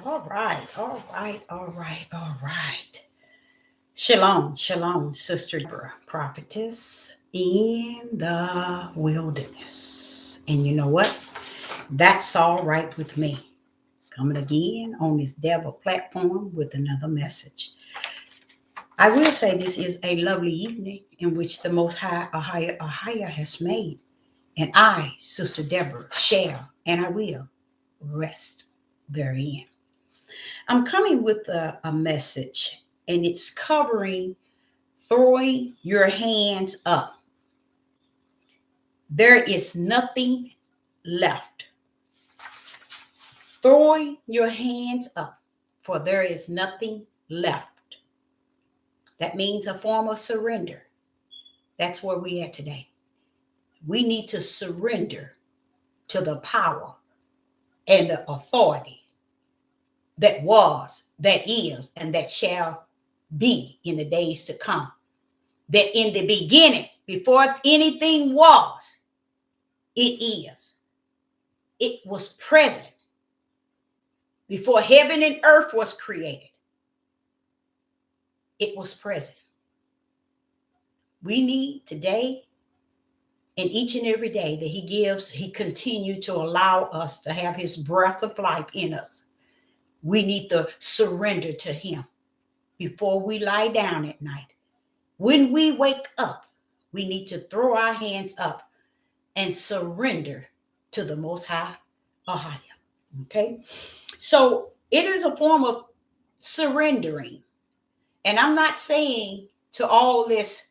All right, all right, all right, all right. Shalom, shalom, Sister Deborah, prophetess in the wilderness. And you know what? That's all right with me. Coming again on this devil platform with another message. I will say this is a lovely evening in which the Most High, Ahia has made. And I, Sister Deborah, shall and I will rest therein. I'm coming with a message, and it's covering throwing your hands up. There is nothing left. Throwing your hands up, for there is nothing left. That means a form of surrender. That's where we are today. We need to surrender to the power and the authority that was, that is, and that shall be in the days to come. That in the beginning, before anything was, it is. It was present before heaven and earth was created. It was present. We need today and each and every day that he continues to allow us to have his breath of life in us. We need to surrender to him before we lie down at night. When we wake up, we need to throw our hands up and surrender to the Most High, Ahia. Okay? So it is a form of surrendering. And I'm not saying to all this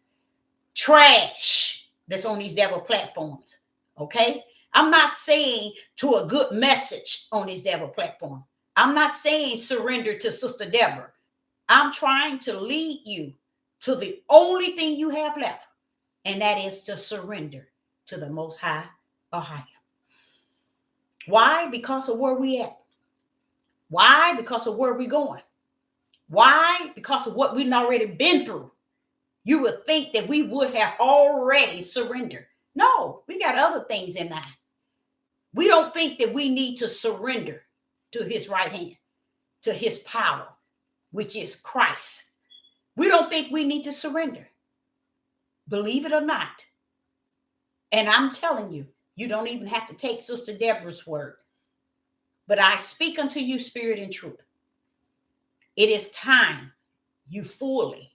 trash that's on these devil platforms. Okay? I'm not saying to a good message on this devil platform. I'm not saying surrender to Sister Deborah. I'm trying to lead you to the only thing you have left, and that is to surrender to the Most High, Ahia. Why? Because of where we at. Why? Because of where we're going. Why? Because of what we've already been through. You would think that we would have already surrendered. No, we got other things in mind. We don't think that we need to surrender to his right hand, to his power, which is Christ. We don't think we need to surrender. Believe it or not. And I'm telling you, you don't even have to take Sister Deborah's word. But I speak unto you, spirit and truth. It is time you fully,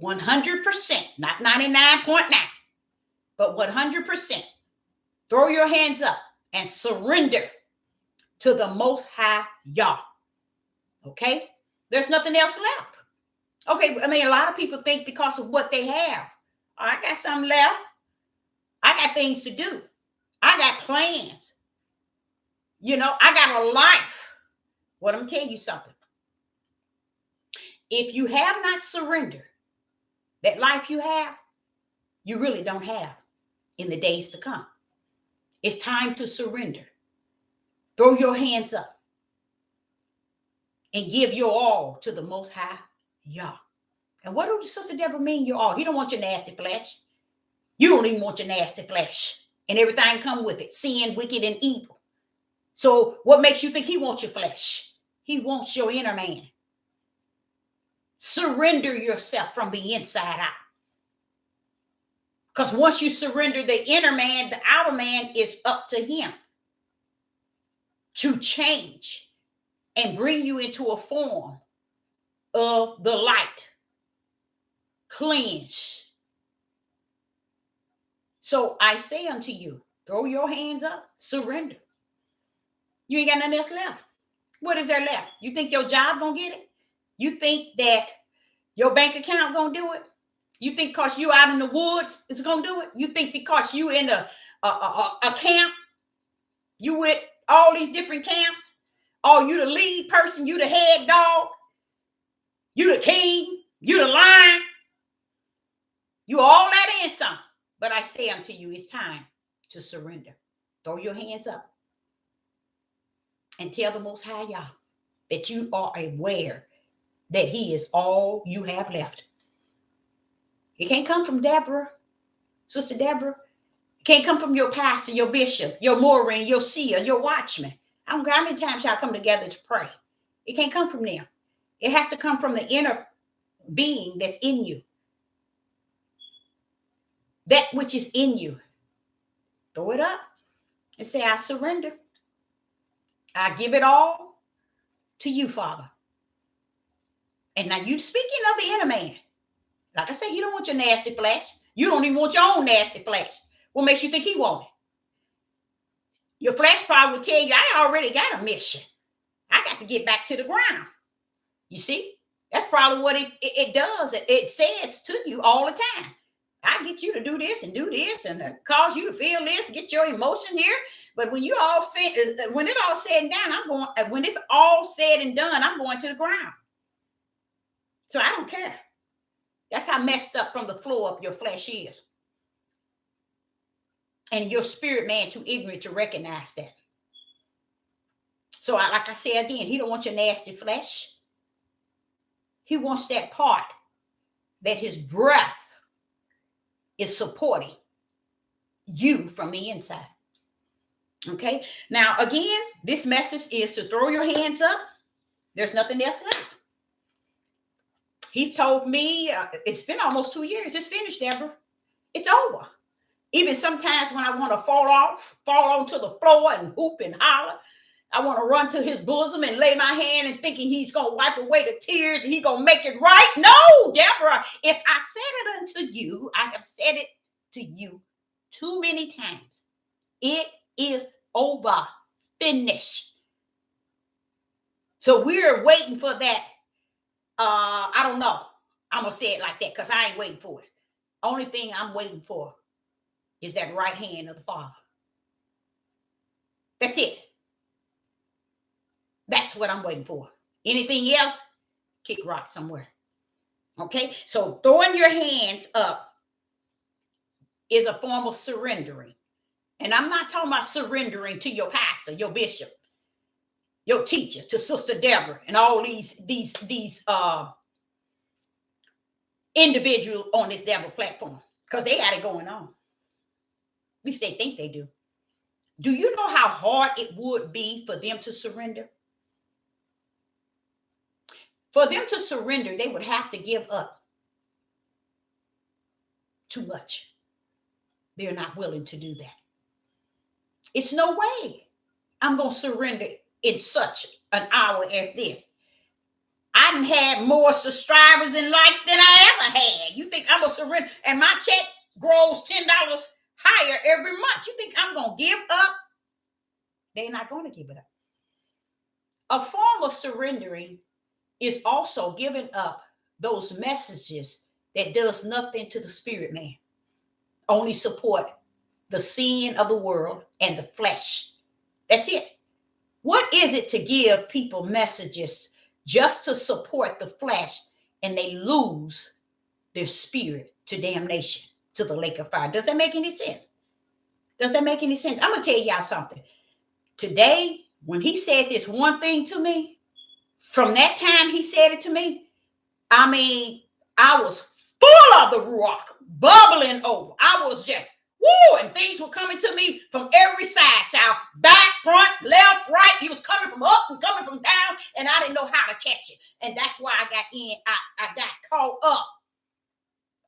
100%, not 99.9, but 100%, throw your hands up and surrender to the Most High Yah. Okay? There's nothing else left. Okay, I mean, a lot of people think because of what they have. Oh, I got something left. I got things to do. I got plans. You know, I got a life. Well, I'm going to tell you something. If you have not surrendered that life you have, you really don't have in the days to come. It's time to surrender. Throw your hands up and give your all to the Most High Yah. And what does Sister Deborah mean your all? He don't want your nasty flesh. You don't even want your nasty flesh and everything come with it, sin, wicked, and evil. So what makes you think he wants your flesh? He wants your inner man. Surrender yourself from the inside out. Because once you surrender the inner man, the outer man is up to him to change and bring you into a form of the light. Cleanse. So I say unto you, throw your hands up, surrender. You ain't got nothing else left. What is there left? You think your job gonna get it? You think that your bank account gonna do it? You think because you out in the woods it's gonna do it? You think because you in a camp, you with all these different camps? Oh, you the lead person, you the head dog, you the king, you the lion, you all that and some. But I say unto you, it's time to surrender. Throw your hands up and tell the Most High Yah that you are aware that he is all you have left. It can't come from Deborah, Sister Deborah. It can't come from your pastor, your bishop, your Maureen, your seer, your watchman. I don't care how many times y'all come together to pray. It can't come from them. It has to come from the inner being that's in you. That which is in you. Throw it up and say, I surrender. I give it all to you, Father. And now you speaking of the inner man. Like I said, you don't want your nasty flesh. You don't even want your own nasty flesh. What makes you think he want it? Your flesh probably will tell you, I already got a mission. I got to get back to the ground. You see? That's probably what it does. It says to you all the time. I get you to do this and cause you to feel this, get your emotion here. But when you all when it's all said and done, when it's all said and done, I'm going to the ground. So I don't care. That's how messed up from the floor up your flesh is. And your spirit man too ignorant to recognize that. So like I said again, he don't want your nasty flesh. He wants that part that his breath is supporting you from the inside. Okay. Now, again, this message is to throw your hands up. There's nothing else left. He told me it's been almost 2 years. It's finished, Deborah. It's over. Even sometimes when I want to fall onto the floor and whoop and holler, I want to run to his bosom and lay my hand and thinking he's going to wipe away the tears and he's going to make it right. No, Deborah, if I said it unto you, I have said it to you too many times. It is over. Finished. So we're waiting for that. I don't know. I'm going to say it like that because I ain't waiting for it. Only thing I'm waiting for is that right hand of the Father. That's it. That's what I'm waiting for. Anything else, kick rock somewhere. Okay? So throwing your hands up is a form of surrendering. And I'm not talking about surrendering to your pastor, your bishop, your teacher, to Sister Deborah, and all these individuals on this devil platform. Because they got it going on. At least they think they do. Do you know how hard it would be for them to surrender? For them to surrender, they would have to give up too much. They're not willing to do that. It's no way I'm going to surrender in such an hour as this. I done had more subscribers and likes than I ever had. You think I'm going to surrender? And my check grows $10 higher every month. You think I'm going to give up? They're not going to give it up. A form of surrendering is also giving up those messages that does nothing to the spirit man. Only support the sin of the world and the flesh. That's it. What is it to give people messages just to support the flesh and they lose their spirit to damnation, to the lake of fire? Does that make any sense? Does that make any sense? I'm going to tell y'all something. Today, when he said this one thing to me, from that time he said it to me, I mean, I was full of the ruach, bubbling over. I was just, woo, and things were coming to me from every side, child. Back, front, left, right. He was coming from up and coming from down, and I didn't know how to catch it. And that's why I got caught up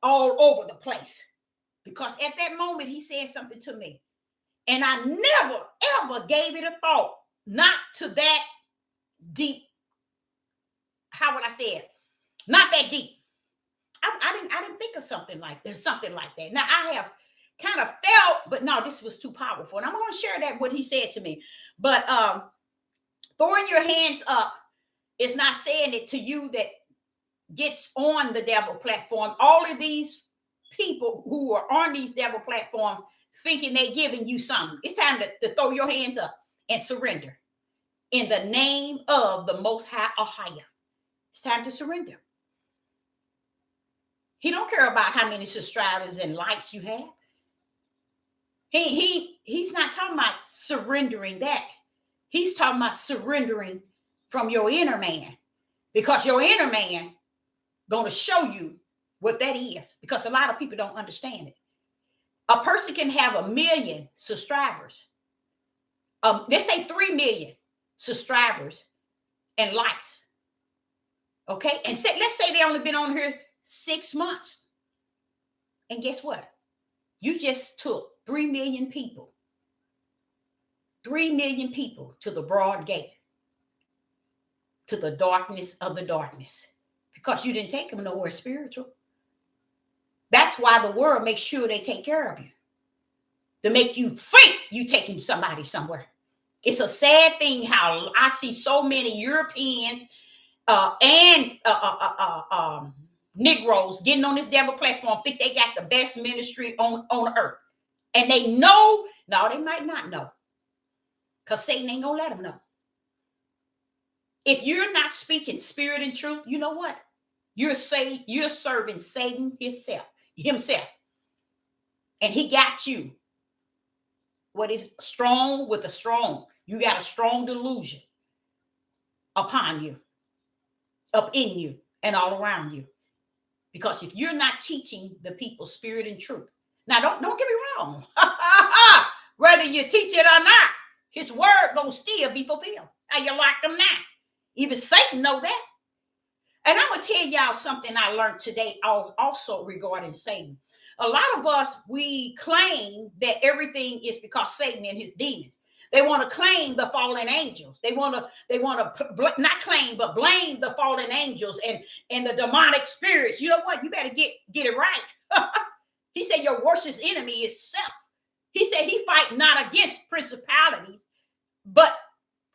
all over the place. Because at that moment, he said something to me. And I never, ever gave it a thought. Not to that deep. How would I say it? Not that deep. I didn't think of something like that. Now I have kind of felt, but no, this was too powerful. And I'm going to share that what he said to me. But throwing your hands up is not saying it to you that gets on the devil platform. All of these people who are on these devil platforms thinking they're giving you something. It's time to throw your hands up and surrender. In the name of the Most High or higher. It's time to surrender. He don't care about how many subscribers and likes you have. He's not talking about surrendering that. He's talking about surrendering from your inner man. Because your inner man going to show you what that is. Because a lot of people don't understand it. A person can have 1 million subscribers. They say 3 million subscribers and lights. Okay? And let's say they only been on here 6 months. And guess what? You just took 3 million people. 3 million people to the broad gate, to the darkness of the darkness, because you didn't take them nowhere spiritual. That's why the world makes sure they take care of you, to make you think you taking somebody somewhere. It's a sad thing how I see so many Europeans and Negroes getting on this devil platform, think they got the best ministry on earth. And they know, no, they might not know, because Satan ain't gonna let them know. If you're not speaking spirit and truth, you know what? You're serving Satan himself. And he got you. What is strong with a strong? You got a strong delusion upon you, up in you, and all around you. Because if you're not teaching the people spirit and truth, now don't get me wrong. Whether you teach it or not, his word gonna still be fulfilled. How you like them now? Even Satan know that. And I'm gonna tell y'all something I learned today also regarding Satan. A lot of us, we claim that everything is because Satan and his demons. They want to claim the fallen angels. They want to not claim, but blame the fallen angels and the demonic spirits. You know what? You better get it right. He said your worst enemy is self. He said he fight not against principalities, but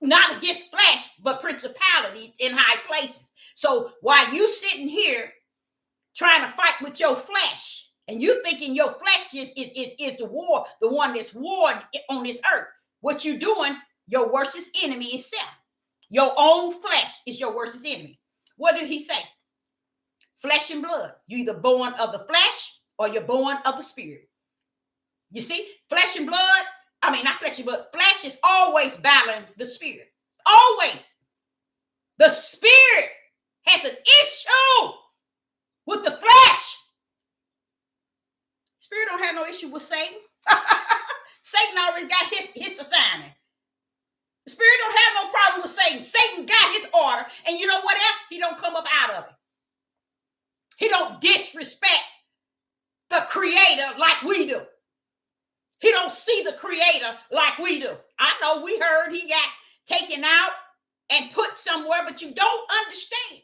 not against flesh, but principalities in high places. So while you sitting here trying to fight with your flesh, and you thinking your flesh is the one that's warred on this earth, what you doing, your worst enemy is self. Your own flesh is your worst enemy. What did he say? Flesh and blood. You either born of the flesh or you're born of the spirit. You see, flesh and blood, not flesh and blood. Flesh is always battling the spirit. Always. The spirit has an issue with the flesh. Spirit don't have no issue with Satan. Satan already got his assignment. The spirit don't have no problem with Satan. Satan got his order. And you know what else? He don't come up out of it. He don't disrespect the creator like we do. He don't see the creator like we do. I know we heard he got taken out and put somewhere, but you don't understand.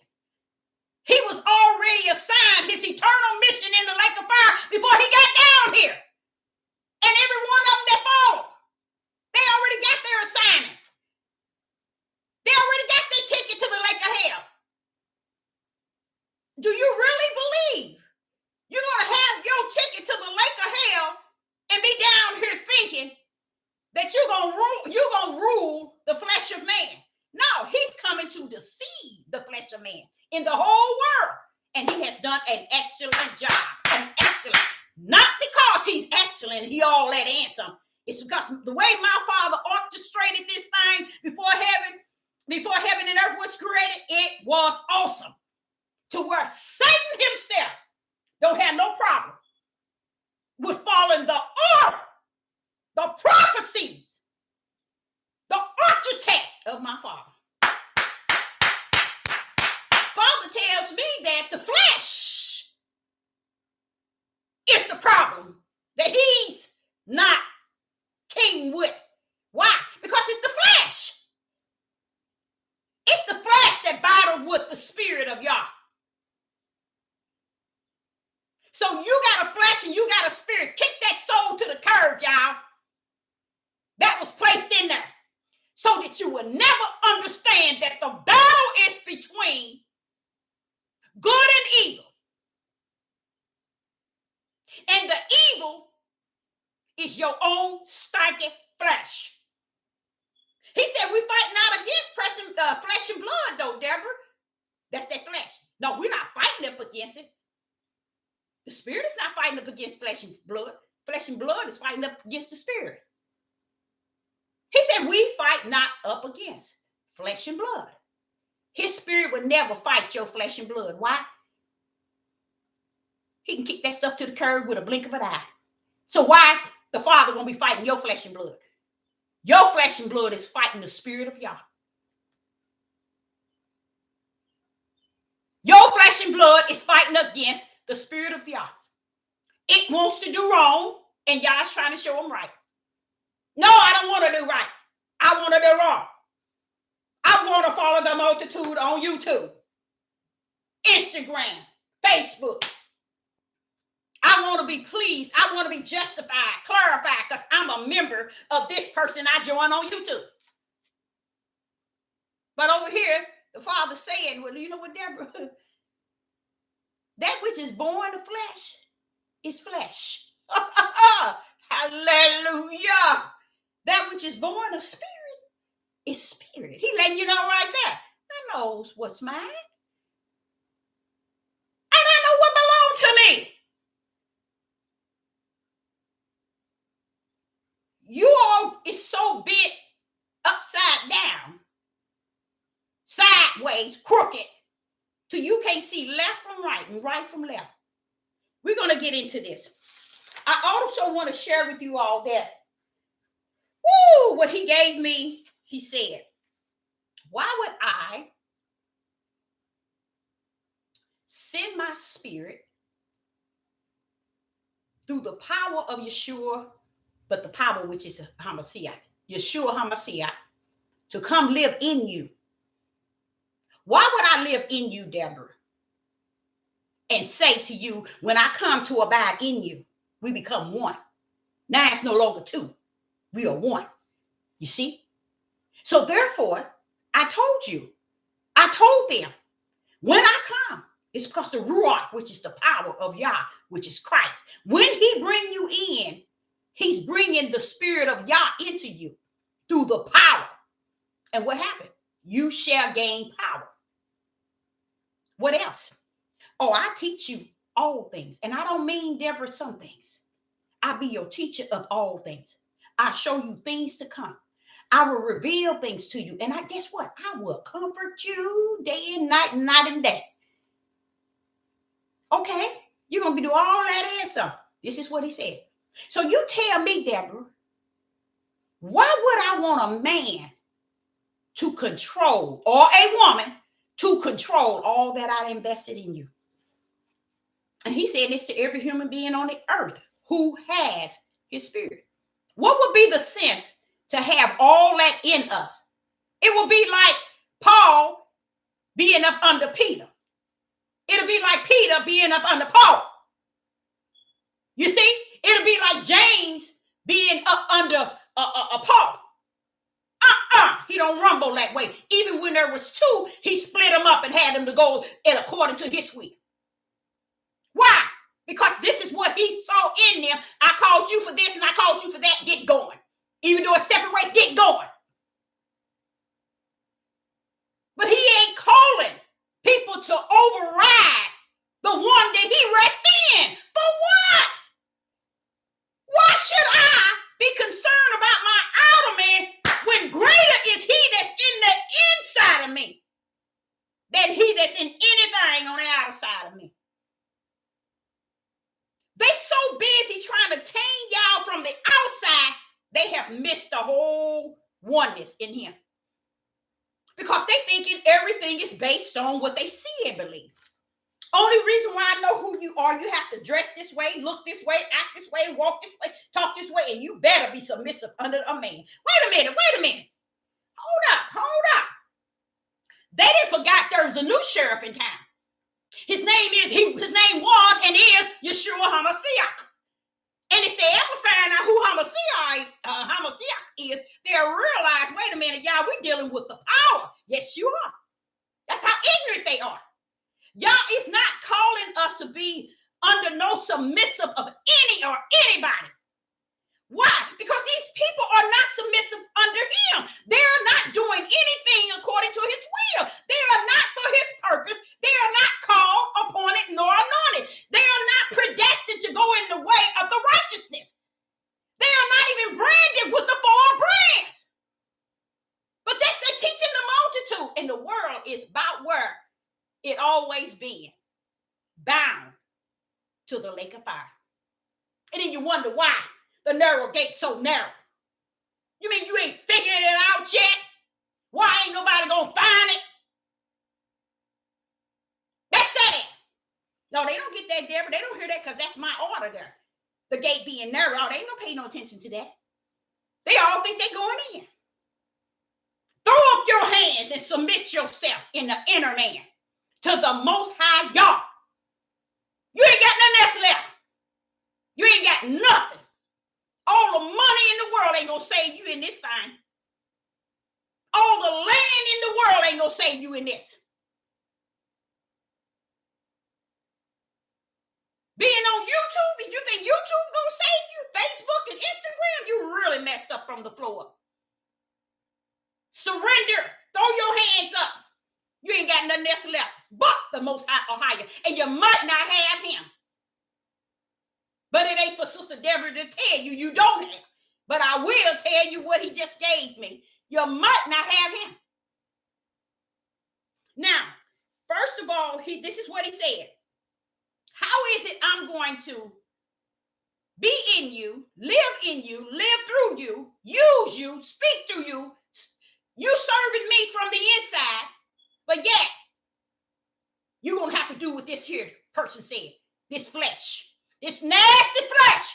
He was already assigned his eternal mission in the lake of fire before he got down here. And every one of them that followed, they already got their assignment. They already got their ticket to the lake of hell. Do you really believe you're going to have your ticket to the lake of hell and be down here thinking that you're going to rule the flesh of man? No, he's coming to deceive the flesh of man in the whole world. And he has done an excellent job. Not because he's excellent, he all that handsome. It's because the way my Father orchestrated this thing before heaven and earth was created, it was awesome. To where Satan himself don't have no problem with following the order, the prophecies, the architect of my Father. Father tells me that the flesh is the problem that he's not king with. Why? Because it's the flesh. It's the flesh that battled with the spirit of Yah. So you got a flesh and you got a spirit. Kick that soul to the curb, y'all. That was placed in there so that you will never understand that the battle is between good and evil. And the evil is your own stinking flesh. He said we fight not against flesh and blood, though, Deborah. That's that flesh. No, we're not fighting up against it. The spirit is not fighting up against flesh and blood. Flesh and blood is fighting up against the spirit. He said we fight not up against flesh and blood. His spirit would never fight your flesh and blood. Why? He can kick that stuff to the curb with a blink of an eye. So why is the Father going to be fighting your flesh and blood? Your flesh and blood is fighting the spirit of Yah. flesh and blood is fighting against the spirit of Yah. It wants to do wrong, and Yah's trying to show them right. No, I don't want to do right. I want to do wrong. I want to follow the multitude on YouTube, Instagram, Facebook. I want to be pleased. I want to be justified, clarified, because I'm a member of this person I joined on YouTube. But over here, the Father saying, well, you know what, Deborah? That which is born of flesh is flesh. Hallelujah. That which is born of spirit is spirit. He letting you know right there. I knows what's mine. And I know what belongs to me. You all is so bent upside down, sideways, crooked, till you can't see left from right and right from left. We're going to get into this. I also want to share with you all that, what he gave me. He said, why would I send my spirit through the power of Yeshua, but the power which is Hamashiach, Yeshua Hamashiach, to come live in you? Why would I live in you, Deborah? And say to you, when I come to abide in you, we become one. Now it's no longer two. We are one. You see? So therefore, I told them, when I come, it's because the Ruach, which is the power of Yah, which is Christ. When he bring you in, he's bringing the spirit of Yah into you through the power. And what happened? You shall gain power. What else? Oh, I teach you all things. And I don't mean, Deborah, some things. I be your teacher of all things. I show you things to come. I will reveal things to you. And guess what? I will comfort you day and night and day. Okay? You're going to do all that and some. This is what he said. So you tell me, Deborah, why would I want a man to control, or a woman to control all that I invested in you? And he said this to every human being on the earth who has his spirit. What would be the sense to have all that in us? It would be like Paul being up under Peter. It'll be like Peter being up under Paul. You see? It'll be like James being up under Paul. He don't rumble that way. Even when there was two, he split them up and had them to go in according to his will. Why? Because this is what he saw in them. I called you for this and I called you for that. Get going. Even though it's separate ways, get going. But he ain't calling people to override the one that he rests in. For what? Why should I be concerned about my outer man when greater is he that's in the inside of me than he that's in anything on the outside of me? They so busy trying to tame y'all from the outside, they have missed the whole oneness in him. Because they thinking everything is based on what they see and believe. Only reason why I know who you are, you have to dress this way, look this way, act this way, walk this way, talk this way, and you better be submissive under a man. Wait a minute. Hold up. They didn't forgot there was a new sheriff in town. His name was and is Yeshua Hamashiach. And if they ever find out who Hamashiach is, they'll realize, wait a minute, y'all, we're dealing with the power. Yes, you are. That's how ignorant they are. Y'all is not calling us to be under no submissive of any or anybody. Why? Because these people are not submissive under him. They are not doing anything according to his will. They are not for his purpose. They are not called, appointed, nor anointed. They are not predestined to go in the way of the righteousness. They are not even branded with the 4 brands. But they're teaching the multitude. And the world is about where it always been. Bound to the lake of fire. And then you wonder why the narrow gate so narrow. You mean you ain't figured it out yet? Why ain't nobody gonna find it? That's it. think that, Deborah. They don't hear that because that's my order there. The gate being narrow. Oh, they ain't gonna pay no attention to that. They all think they're going in. Throw up your hands and submit yourself in the inner man to the Most High Yah. You ain't got nothing else left. You ain't got nothing. All the money in the world ain't gonna save you in this thing. All the land in the world ain't gonna save you in this. Being on YouTube, if you think YouTube gonna save you, Facebook and Instagram, you really messed up from the floor up. Surrender. Throw your hands up. You ain't got nothing else left but the Most High or higher. And you might not have him. But it ain't for Sister Deborah to tell you you don't have. But I will tell you what he just gave me. You might not have him. Now, first of all, this is what he said. How is it I'm going to be in you, live through you, use you, speak through you, you serving me from the inside, but yet you're going to have to do what this here person said, this flesh, this nasty flesh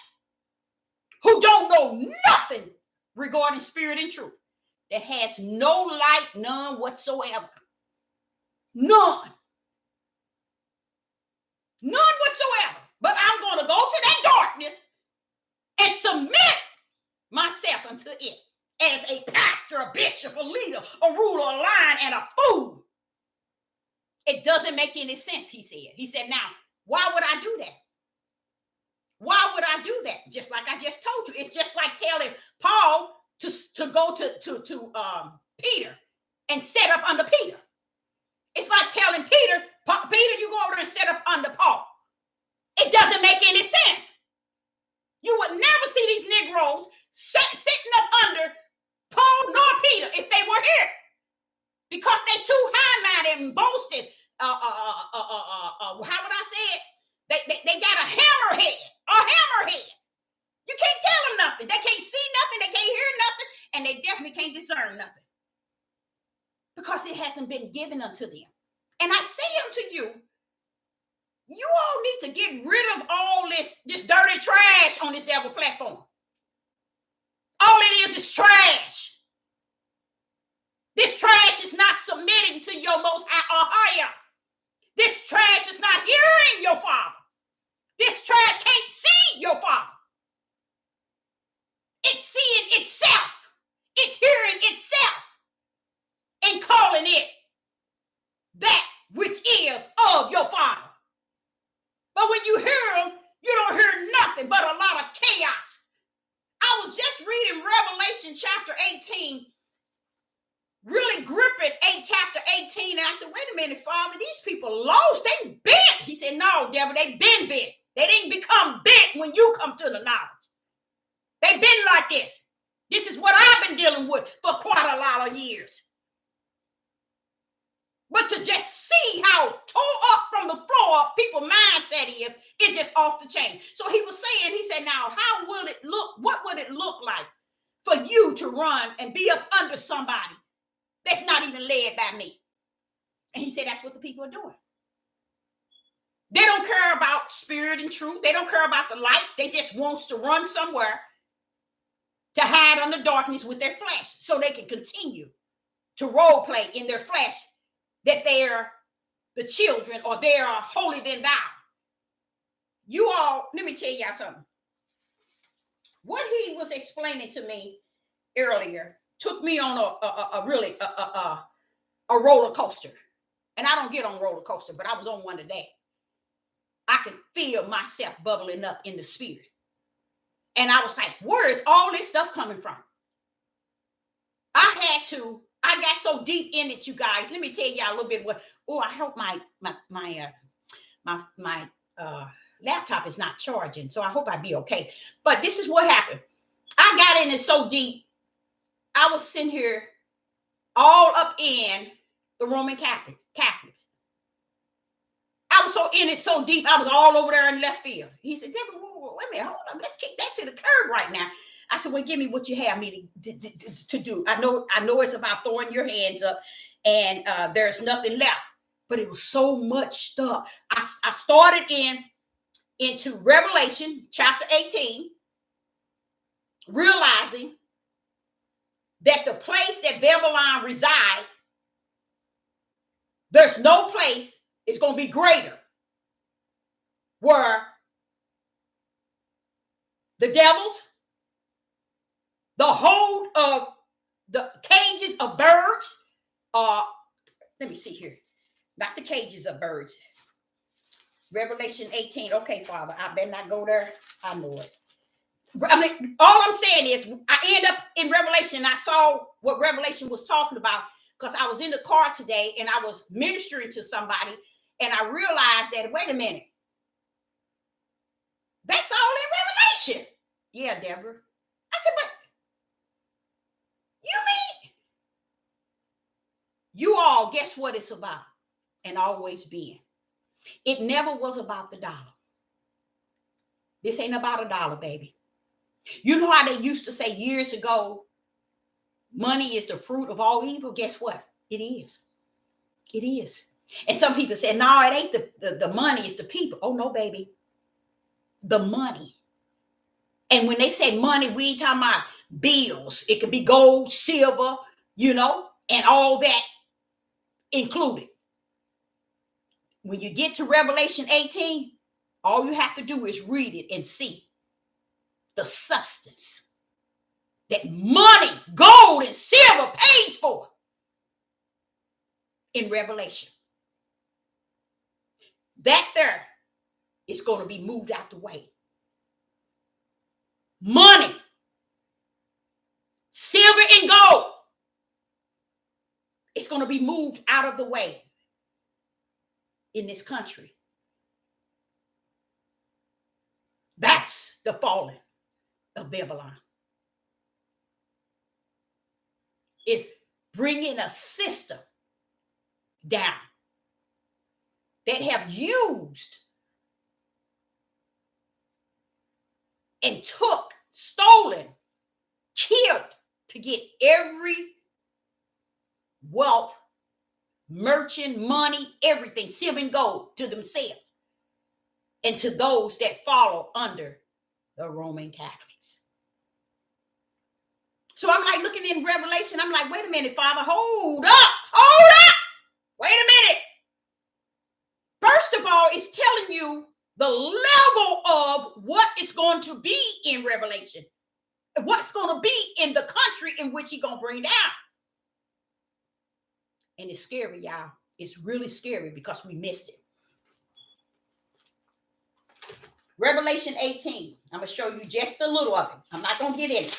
who don't know nothing regarding spirit and truth, that has no light, none whatsoever. None whatsoever. But I'm going to go to that darkness and submit myself unto it as a pastor, a bishop, a leader, a ruler, a lion, and a fool. It doesn't make any sense, he said. He said, now, why would I do that? Why would I do that? Just like I just told you. It's just like telling Paul to go to Peter and set up under Peter. It's like telling Peter, you go over there and set up under Paul. It doesn't make any sense. You would never see these Negroes sitting up under Paul nor Peter if they were here, because they too high-minded and boasted. How would I say it? They got a hammerhead. You can't tell them nothing. They can't see nothing. They can't hear nothing, and they definitely can't discern nothing, because it hasn't been given unto them. And I say unto you, you all need to get rid of all this dirty trash on this devil platform. All it is trash. This trash is not submitting to your Most High or higher. This trash is not hearing your Father. This trash can't see your Father. It's seeing itself. It's hearing itself and calling it that which is of your Father. But when you hear them, you don't hear nothing but a lot of chaos. I was just reading Revelation chapter 18, really gripping chapter 18. And I said, wait a minute, Father, these people lost. They bent. He said, no, devil, they been bent. They didn't become bent when you come to the knowledge. They've been like this. This is what I've been dealing with for quite a lot of years. But to just see how tore up from the floor up people's mindset is just off the chain. So he was saying, he said, now, how will it look? What would it look like for you to run and be up under somebody that's not even led by me? And he said, that's what the people are doing. They don't care about spirit and truth. They don't care about the light. They just wants to run somewhere to hide under darkness with their flesh so they can continue to role play in their flesh that they are the children or they are holier than thou. You all, let me tell y'all something. What he was explaining to me earlier took me on a roller coaster. And I don't get on roller coaster, but I was on one today. I could feel myself bubbling up in the spirit. And I was like, where is all this stuff coming from? I got so deep in it, you guys. Let me tell y'all a little bit what. Oh, I hope my laptop is not charging, so I hope I'd be okay. But this is what happened. I got in it so deep. I was sitting here all up in the Roman Catholics. I was so in it so deep. I was all over there in left field. He said, Deborah, wait a minute, hold on. Let's kick that to the curb right now. I said, well, give me what you have me to do. I know it's about throwing your hands up and there's nothing left. But it was so much stuff. I started in into Revelation chapter 18, realizing that the place that Babylon resides, there's no place is going to be greater where the devils, the hold of the cages of birds, let me see here, not the cages of birds. Revelation 18. Okay, Father, I better not go there. I know it. I mean, all I'm saying is I end up in Revelation. I saw what Revelation was talking about because I was in the car today and I was ministering to somebody and I realized that, wait a minute, that's all in Revelation. Yeah, Deborah. I said, but you mean? You all, guess what it's about and always been. It never was about the dollar. This ain't about a dollar, baby. You know how they used to say years ago, money is the fruit of all evil? Guess what? It is. It is. And some people say, no, it ain't the money, it's the people. Oh, no, baby. The money. And when they say money, we ain't talking about bills. It could be gold, silver, and all that included. When you get to Revelation 18, all you have to do is read it and see the substance that money, gold, and silver pays for in Revelation. That there is going to be moved out the way. Money, silver, and gold, it's going to be moved out of the way in this country. That's the falling of Babylon. It's bringing a system down that have used and took, stolen, killed to get every wealth, merchant, money, everything, silver and gold to themselves and to those that follow under the Roman Catholics. So I'm like looking in Revelation. I'm like, wait a minute, Father, hold up. Wait a minute. First of all, it's telling you the level of what is going to be in Revelation. What's going to be in the country in which he's going to bring down. And it's scary, y'all. It's really scary because we missed it. Revelation 18. I'm going to show you just a little of it. I'm not going to get in it.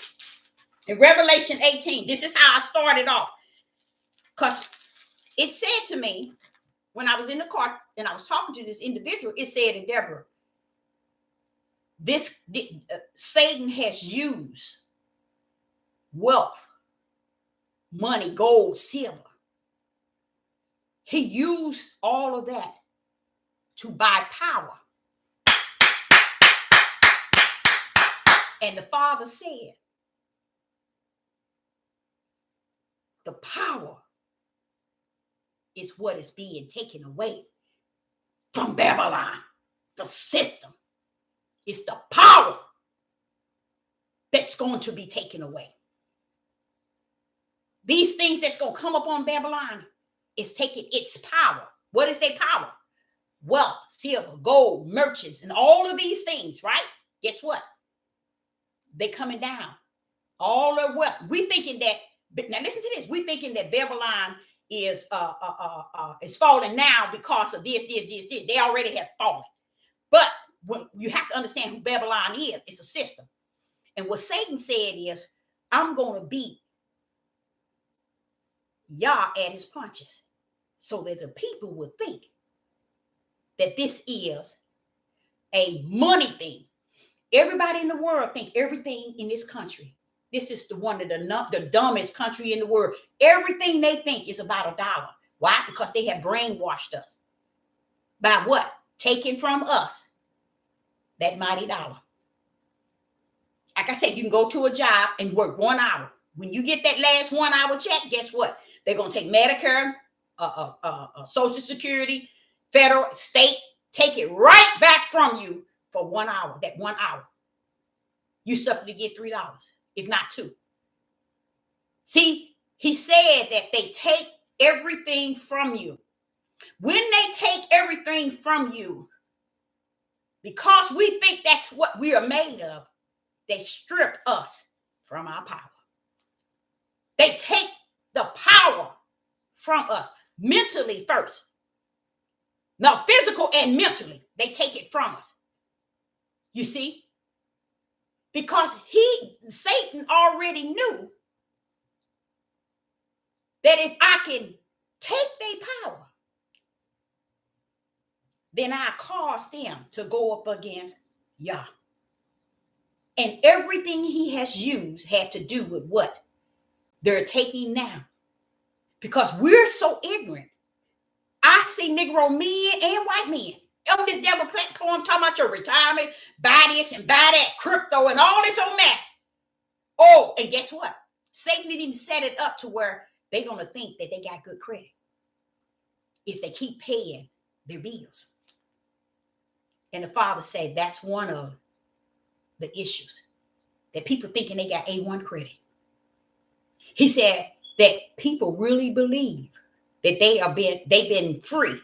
In Revelation 18, this is how I started off. Because it said to me, when I was in the car and I was talking to this individual, it said to Deborah, Satan has used wealth, money, gold, silver. He used all of that to buy power. And the Father said, the power is what is being taken away from Babylon. The system is the power that's going to be taken away. These things that's going to come upon Babylon is taking its power. What is their power? Wealth, silver, gold, merchants, and all of these things, right? Guess what? They're coming down. All their wealth. We thinking that, now listen to this. We thinking that Babylon is falling now because of this. They already have fallen. But when you have to understand who Babylon is. It's a system. And what Satan said is, I'm going to beat Yah at his punches so that the people would think that this is a money thing. Everybody in the world think everything in this country. This is one of the dumbest country in the world. Everything they think is about $1. Why? Because they have brainwashed us. By what? Taking from us that mighty dollar. Like I said, you can go to a job and work 1 hour. When you get that last 1 hour check, guess what? They're going to take Medicare, Social Security, federal, state, take it right back from you for 1 hour, that 1 hour. You suffer to get $3, if not 2. See, he said that they take everything from you. When they take everything from you, because we think that's what we are made of, they strip us from our power. They take the power from us mentally first. Now, physical and mentally, they take it from us. You see? Because Satan already knew that if I can take their power, then I cause them to go up against Yah. And everything he has used had to do with what they're taking now. Because we're so ignorant. I see Negro men and white men on this devil platform talking about your retirement, buy this and buy that, crypto and all this old mess. Oh, and guess what? Satan didn't even set it up to where they're going to think that they got good credit if they keep paying their bills. And the Father said that's one of the issues, that people thinking they got A1 credit. He said that people really believe that they've been free.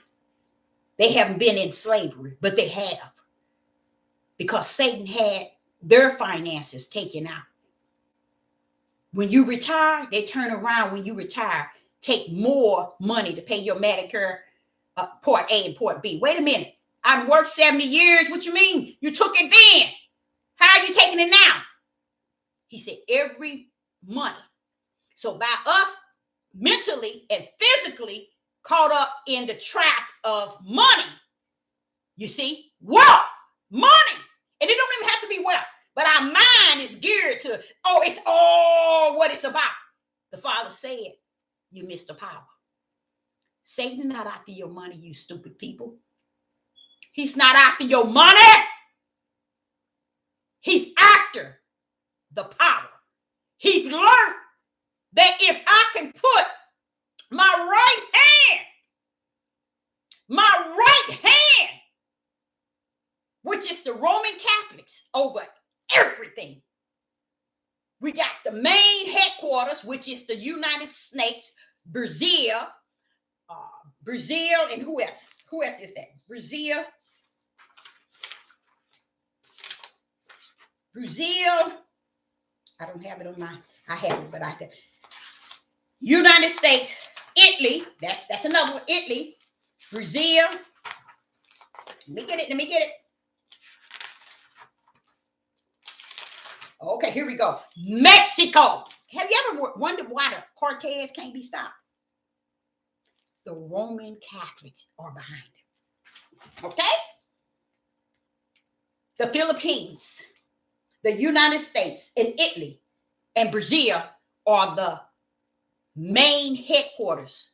They haven't been in slavery, but they have. Because Satan had their finances taken out. When you retire, they turn around when you retire, take more money to pay your Medicare Part A and Part B. Wait a minute. I've worked 70 years. What you mean? You took it then. How are you taking it now? He said every money. So by us mentally and physically caught up in the trap of money, you see, wealth, money. And it don't even have to be wealth. But our mind is geared to, it's all what it's about. The Father said, you missed the power. Satan is not after your money, you stupid people. He's not after your money. He's after the power. He's learned that if I can put my right hand, which is the Roman Catholics, over everything. We got the main headquarters, which is the United States, Brazil, and who else? Who else is that? Brazil. I don't have it on I have it, but I can. United States, Italy. That's another one. Italy, Brazil. Let me get it. Okay, here we go. Mexico. Have you ever wondered why the Cortez can't be stopped? The Roman Catholics are behind it. Okay? The Philippines, the United States, and Italy, and Brazil are the main headquarters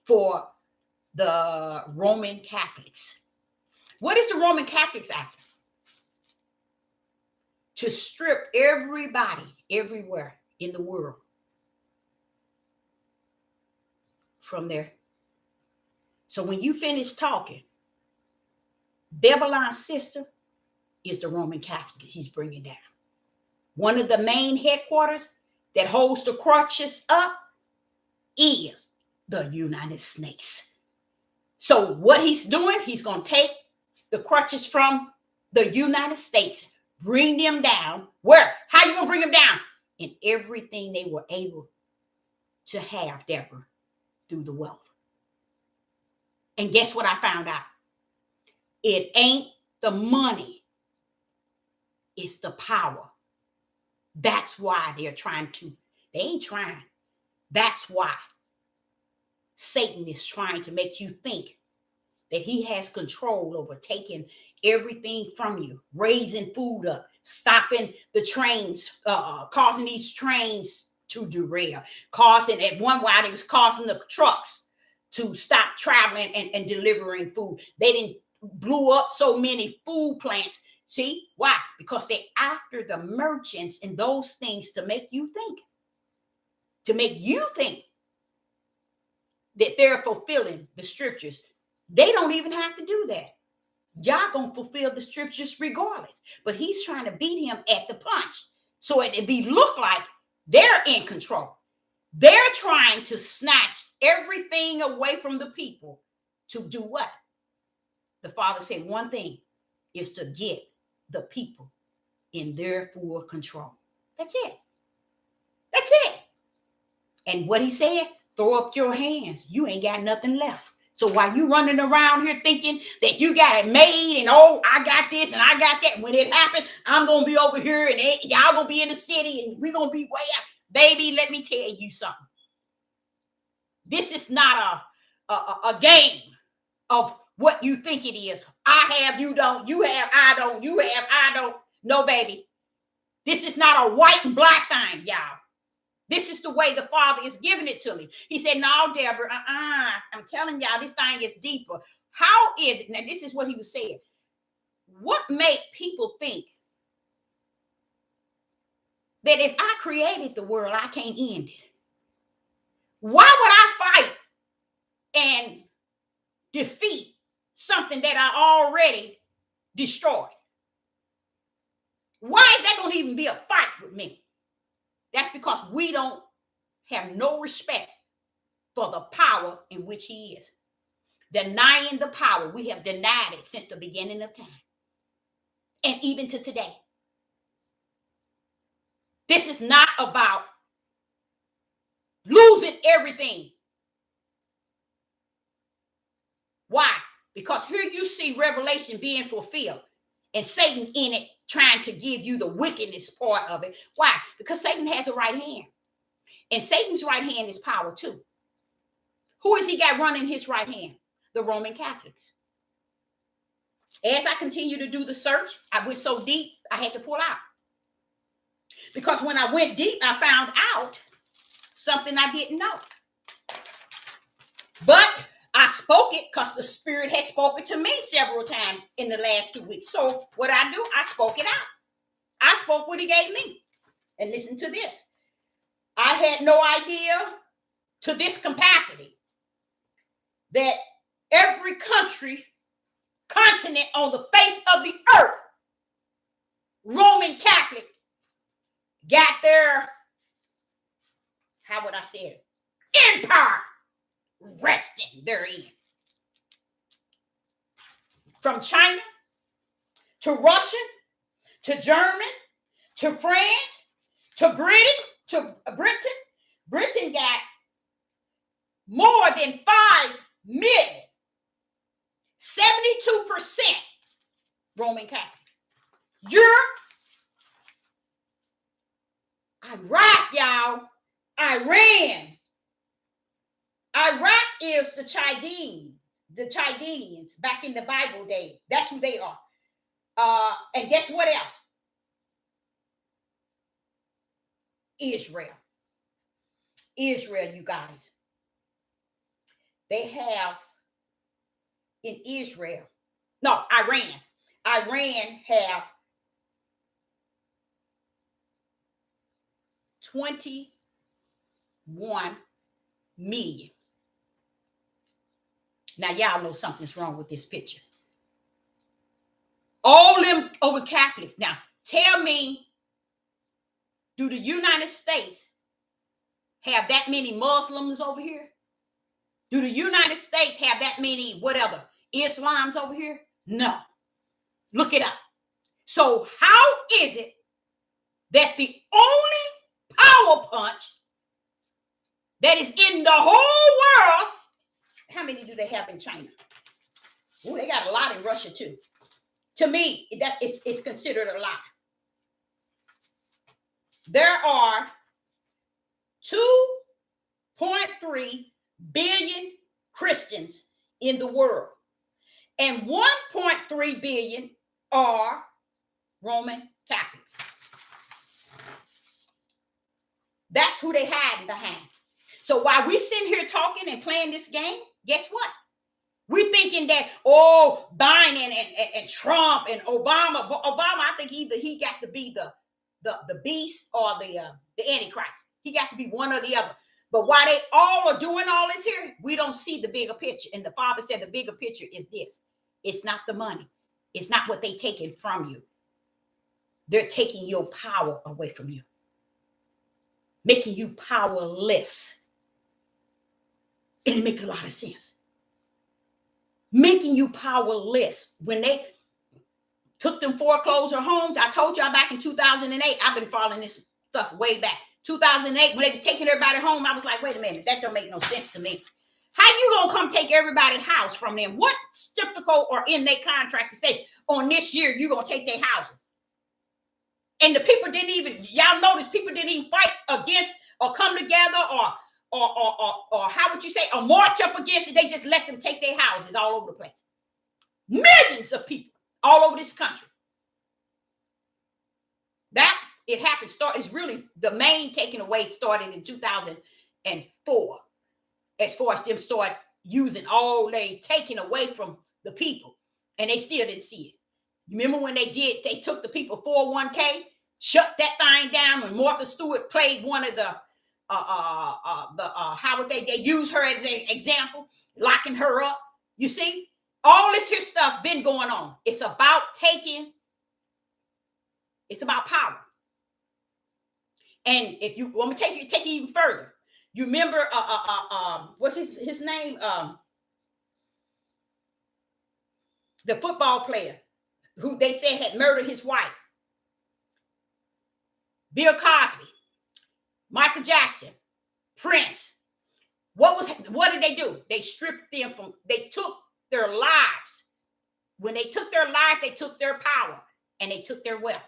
for the Roman Catholics. What is the Roman Catholics after? To strip everybody everywhere in the world from there. So when you finish talking, Babylon's sister is the Roman Catholic he's bringing down. One of the main headquarters that holds the crutches up is the United States. So what he's doing, he's going to take the crutches from the United States, bring them down. Where? How you going to bring them down? In everything they were able to have, Deborah, through the wealth. And guess what I found out? It ain't the money. It's the power. That's why they ain't trying. That's why Satan is trying to make you think that he has control over taking everything from you, raising food up, stopping the trains, causing these trains to derail, at one while it was causing the trucks to stop traveling and delivering food. They didn't blew up so many food plants. See why? Because they're after the merchants and those things to make you think that they're fulfilling the scriptures. They don't even have to do that. Y'all gonna fulfill the scriptures regardless. But he's trying to beat him at the punch. So it be look like they're in control. They're trying to snatch everything away from the people to do what? The Father said one thing is to get the people in their full control. That's it. That's it. And what he said, throw up your hands. You ain't got nothing left. So while you running around here thinking that you got it made and oh, I got this and I got that, when it happened, I'm going to be over here and y'all going to be in the city and we're going to be way out. Baby, let me tell you something. This is not a game of what you think it is. I have, you don't, you have, I don't, you have, I don't. No, baby. This is not a white and black thing, y'all. This is the way the Father is giving it to me. He said, no, Deborah, I'm telling y'all, this thing is deeper. How is it? Now, this is what he was saying. What made people think that if I created the world, I can't end it? Why would I fight and defeat something that I already destroyed? Why is that going to even be a fight with me? That's because we don't have no respect for the power in which he is. Denying the power, we have denied it since the beginning of time. And even to today. This is not about losing everything. Why? Because here you see Revelation being fulfilled and Satan in it trying to give you the wickedness part of it. Why? Because Satan has a right hand. And Satan's right hand is power too. Who has he got running his right hand? The Roman Catholics. As I continue to do the search, I went so deep, I had to pull out. Because when I went deep, I found out something I didn't know. But I spoke it because the Spirit had spoken to me several times in the last 2 weeks. So what I do, I spoke it out. I spoke what he gave me. And listen to this. I had no idea to this capacity that every continent on the face of the earth, Roman Catholic, got their, how would I say it, empire resting therein. From China to Russia to Germany to France to Britain got more than 5 million, 72% Roman Catholic. Europe, Iraq, y'all, Iran. Iraq is the Chaldeans back in the Bible days. That's who they are. And guess what else? Israel, you guys. They have in Israel, no, Iran have 21 million. Now, y'all know something's wrong with this picture. All them over Catholics. Now, tell me, do the United States have that many Muslims over here? Do the United States have that many, whatever, Islams over here? No. Look it up. So how is it that the only power punch that is in the whole world, how many do they have in China? Oh, they got a lot in Russia too. To me, that it's considered a lot. There are 2.3 billion Christians in the world, and 1.3 billion are Roman Catholics. That's who they hide behind. So while we sitting here talking and playing this game, guess what? We're thinking that, oh, Biden and Trump and Obama. I think either he got to be the beast or the Antichrist. He got to be one or the other. But while they all are doing all this here, we don't see the bigger picture. And the Father said the bigger picture is this. It's not the money. It's not what they taking from you. They're taking your power away from you, making you powerless. And it makes a lot of sense. Making you powerless. When they took them foreclosure homes, I told y'all back in 2008, I've been following this stuff way back. 2008, when they was taking everybody home, I was like, wait a minute, that don't make no sense to me. How you gonna come take everybody's house from them? What stipulated or in their contract to say on this year you gonna take their houses? And the people didn't even, y'all notice people didn't even fight against or come together or how would you say, or march up against it. They just let them take their houses all over the place. Millions of people all over this country. That it happened is really the main taking away started in 2004. As far as them start using all they taking away from the people, and they still didn't see it. You remember when they took the people 401k, shut that thing down when Martha Stewart played one of the how would they use her as an example, locking her up. You see, all this here stuff been going on. It's about it's about power. And if you want me to take it even further, you remember what's his name? The football player who they said had murdered his wife. Bill Cosby, Michael Jackson, Prince. What did they do? They stripped them they took their lives. When they took their life, they took their power and they took their wealth.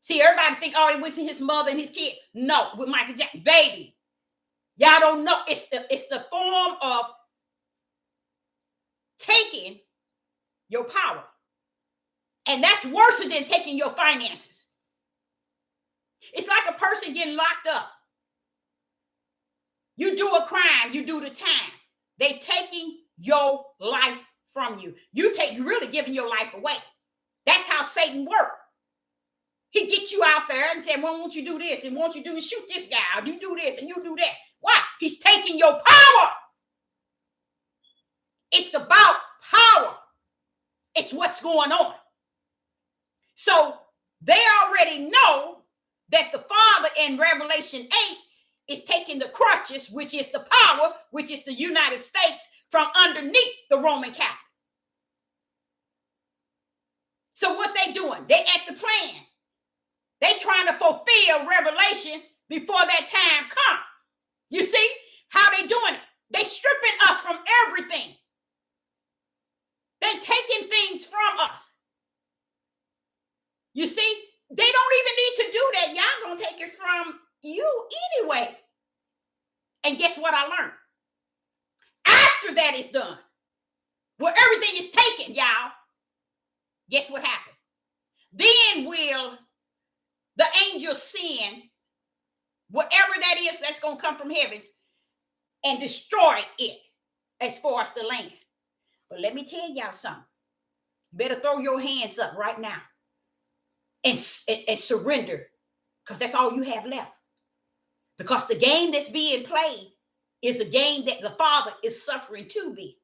See, everybody think, oh, it went to his mother and his kid. No, with Michael Jackson, baby. Y'all don't know. It's the form of taking your power. And that's worse than taking your finances. It's like a person getting locked up. You do a crime, you do the time. They taking your life from you. You really giving your life away. That's how Satan works. He gets you out there and say, well, won't you do this? And won't you do shoot this guy? Or you do this and you do that. Why? He's taking your power. It's about power. It's what's going on. So they already know that the Father in Revelation 8 is taking the crutches, which is the power, which is the United States, from underneath the Roman Catholic. So what they doing? They at the plan. They trying to fulfill Revelation before that time comes. You see how they doing it? They stripping us from everything. They taking things from us. You see, they don't even need to do that. Y'all gonna take it from you anyway. And guess what I learned? After that is done, where everything is taken, y'all, guess what happened? Then will the angels send whatever that is that's going to come from heavens and destroy it as far as the land. But let me tell y'all something. You better throw your hands up right now and surrender, because that's all you have left. Because the game that's being played is a game that the Father is suffering to be.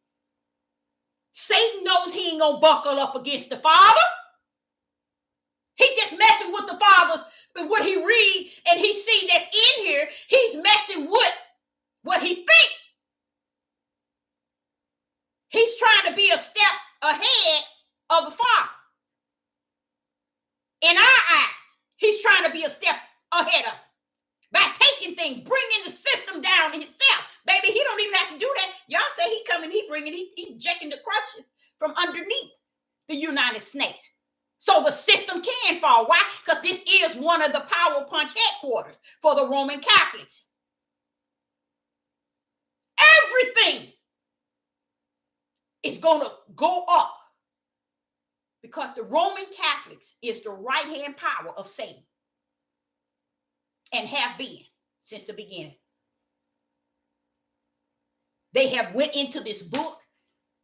Satan knows he ain't going to buckle up against the Father. He just messing with the Father's, what he read and he see that's in here. He's messing with what he think. He's trying to be a step ahead of the Father. In our eyes, he's trying to be a step ahead of him by taking things, bringing the system down himself. Baby, he don't even have to do that. Y'all say he coming, he jacking the crutches from underneath the United States. So the system can fall. Why? Because this is one of the power punch headquarters for the Roman Catholics. Everything is going to go up because the Roman Catholics is the right-hand power of Satan and have been since the beginning. They have went into this book,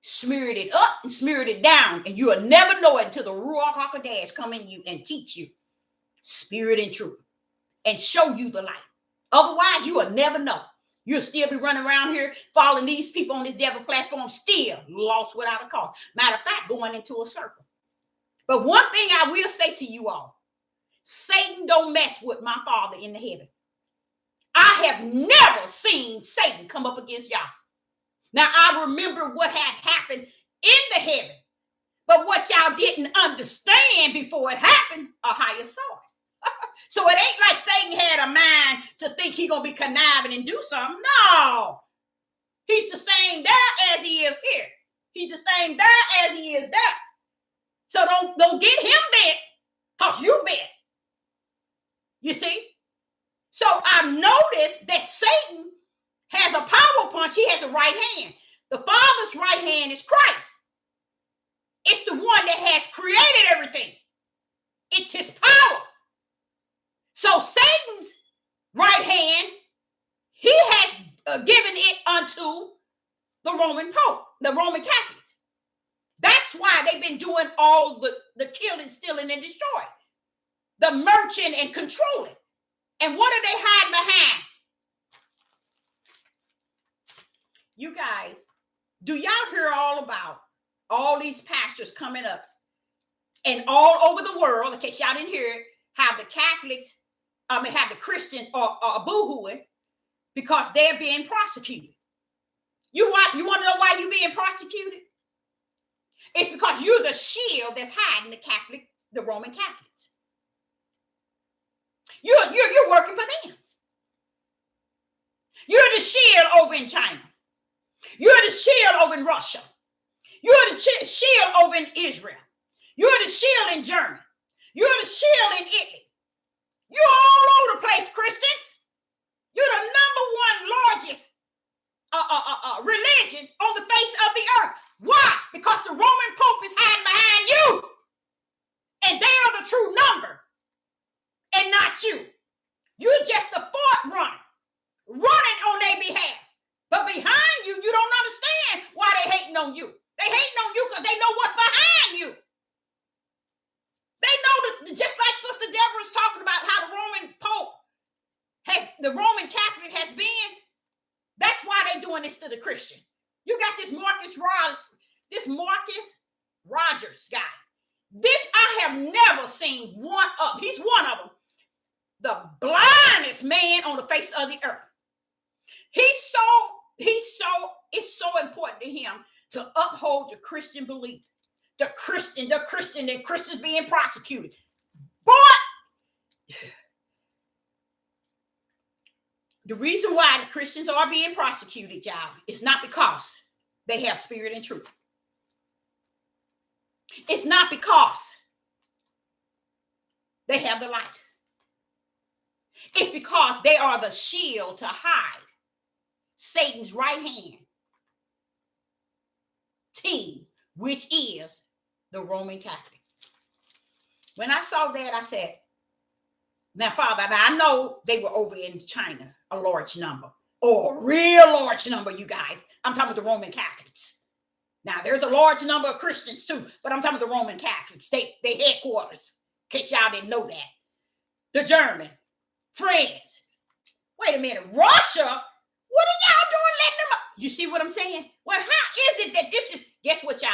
smeared it up and smeared it down, and you'll never know it until the Ruach HaKodesh come in you and teach you spirit and truth and show you the light. Otherwise, you will never know. You'll still be running around here following these people on this devil platform, still lost without a cause. Matter of fact, going into a circle. But one thing I will say to you all, Satan don't mess with my Father in the heaven. I have never seen Satan come up against y'all. Now, I remember what had happened in the heaven, but what y'all didn't understand before it happened, a higher saw it. So it ain't like Satan had a mind to think he gonna be conniving and do something. No, he's the same there as he is here. He's the same there as he is there. So don't get him bent, because you bent. You see? So I noticed that Satan has a power punch. He has a right hand. The Father's right hand is Christ. It's the one that has created everything. It's his power. So Satan's right hand, he has given it unto the Roman Pope, the Roman Catholics. That's why they've been doing all the killing, stealing, and destroying. The merchant and controlling. And what are they hiding behind? You guys, do y'all hear all about all these pastors coming up and all over the world, in case y'all didn't hear it, how the Catholics, have the Christian are boo-hooing because they're being prosecuted. You want to know why you're being prosecuted? It's because you're the shield that's hiding the Roman Catholics. You're working for them. You're the shield over in China. You're the shield over in Russia. You're the shield over in Israel. You're the shield in Germany. You're the shield in Italy. You're all over the place, Christians. You're the number one largest religion on the face of the earth. Why? Because the Roman Pope is hiding behind you. And they are the true number. And not you. You're just the fourth runner, running on their behalf. But behind you, you don't understand why they hating on you. They hating on you because they know what's behind you. They know that, just like Sister Deborah's talking about how the Roman Pope the Roman Catholic has been. That's why they're doing this to the Christian. You got this Marcus Rogers guy. This I have never seen one of. He's one of them. The blindest man on the face of the earth. It's so important to him to uphold the Christian belief. The Christians being prosecuted. But the reason why the Christians are being prosecuted, y'all, is not because they have spirit and truth. It's not because they have the light. It's because they are the shield to hide Satan's right hand team, which is the Roman Catholic. When I saw that, I said, now, Father, I know they were over in China, a large number, or a real large number, you guys. I'm talking about the Roman Catholics. Now, there's a large number of Christians too, but I'm talking about the Roman Catholics. They headquarters, in case y'all didn't know that. The German, France. Wait a minute, Russia? What are y'all doing letting them up? You see what I'm saying? Well, how is it that this is, guess what, y'all?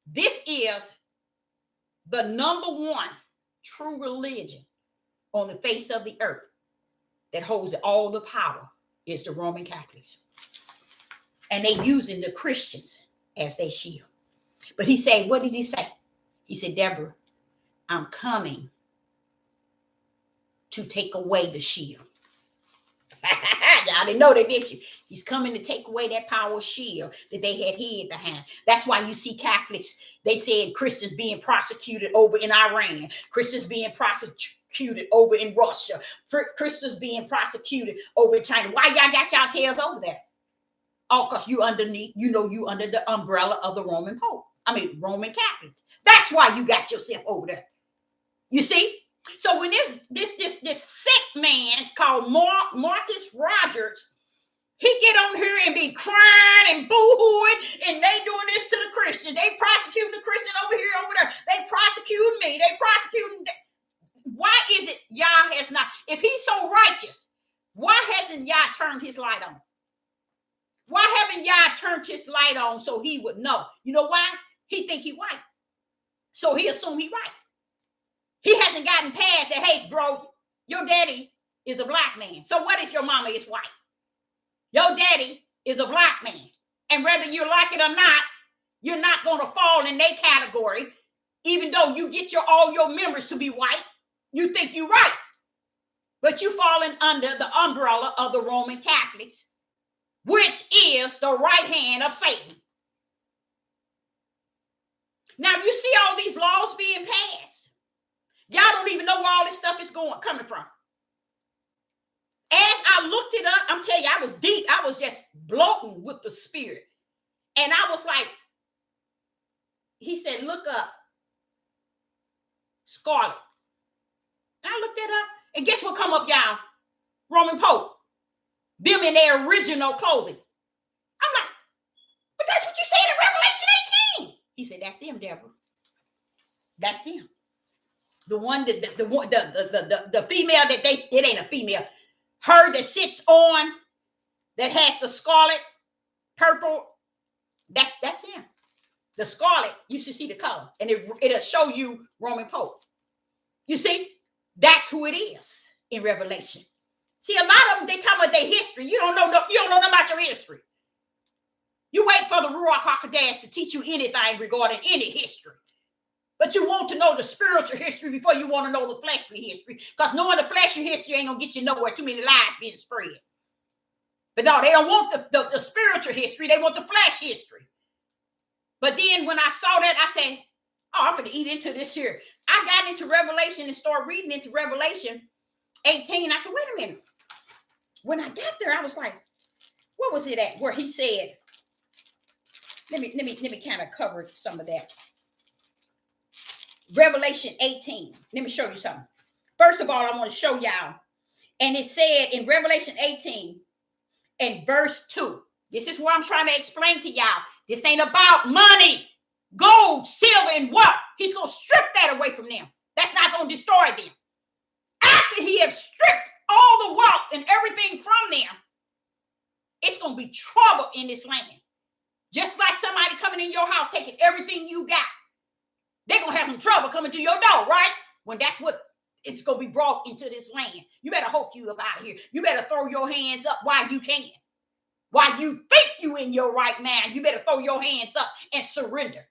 This is the number one true religion on the face of the earth that holds all the power is the Roman Catholics. And they using the Christians as their shield. But he said, what did he say? He said, Deborah, I'm coming to take away the shield. Y'all didn't know that, did you? He's coming to take away that power shield that they had hid behind. That's why you see Catholics, they said Christians being prosecuted over in Iran, Christians being prosecuted over in Russia, Christians being prosecuted over in China. Why y'all got y'all tails over there? Oh, because you under the umbrella of the Roman Roman Catholics. That's why you got yourself over there. You see? So when this sick man called Marcus Rogers, he get on here and be crying and boo-hooing, and they doing this to the Christians. They prosecuting the Christian over here, over there. They prosecuting me. They prosecuting. Why is it Yah has not? If he's so righteous, why hasn't Yah turned his light on? Why haven't Yah turned his light on so he would know? You know why? He think he white. So he assumed he's right. He hasn't gotten past that, hey, bro, your daddy is a black man. So what if your mama is white? Your daddy is a black man. And whether you like it or not, you're not going to fall in their category. Even though you get all your members to be white, you think you're right. But you're falling under the umbrella of the Roman Catholics, which is the right hand of Satan. Now, you see all these laws being passed. Y'all don't even know where all this stuff is coming from. As I looked it up, I'm telling you, I was deep. I was just bloating with the spirit. And I was like, he said, look up scarlet. And I looked that up. And guess what come up, y'all? Roman Pope. Them in their original clothing. I'm like, but that's what you said in Revelation 18. He said, that's them, Deborah. That's them. The one that the female that it ain't a female. Her that sits on, that has the scarlet, purple, that's them. The scarlet, you should see the color, and it'll show you Roman Pope. You see, that's who it is in Revelation. See, a lot of them, they talk about their history. You don't know nothing about your history. You wait for the Ruach HaKodesh to teach you anything regarding any history. But you want to know the spiritual history before you want to know the fleshly history. Because knowing the fleshly history ain't going to get you nowhere. Too many lies being spread. But no, they don't want the spiritual history. They want the flesh history. But then when I saw that, I said, oh, I'm going to eat into this here. I got into Revelation and started reading into Revelation 18. I said, wait a minute. When I got there, I was like, what was it at? Where he said, let me kind of cover some of that. Revelation 18. Let me show you something. First of all, I want to show y'all. And it said in Revelation 18 and verse 2. This is what I'm trying to explain to y'all. This ain't about money, gold, silver, and what. He's going to strip that away from them. That's not going to destroy them. After he has stripped all the wealth and everything from them, it's going to be trouble in this land. Just like somebody coming in your house, taking everything you got. They're going to have some trouble coming to your door, right? When that's what it's going to be brought into this land. You better hope you up out of here. You better throw your hands up while you can. While you think you in your right mind, you better throw your hands up and surrender.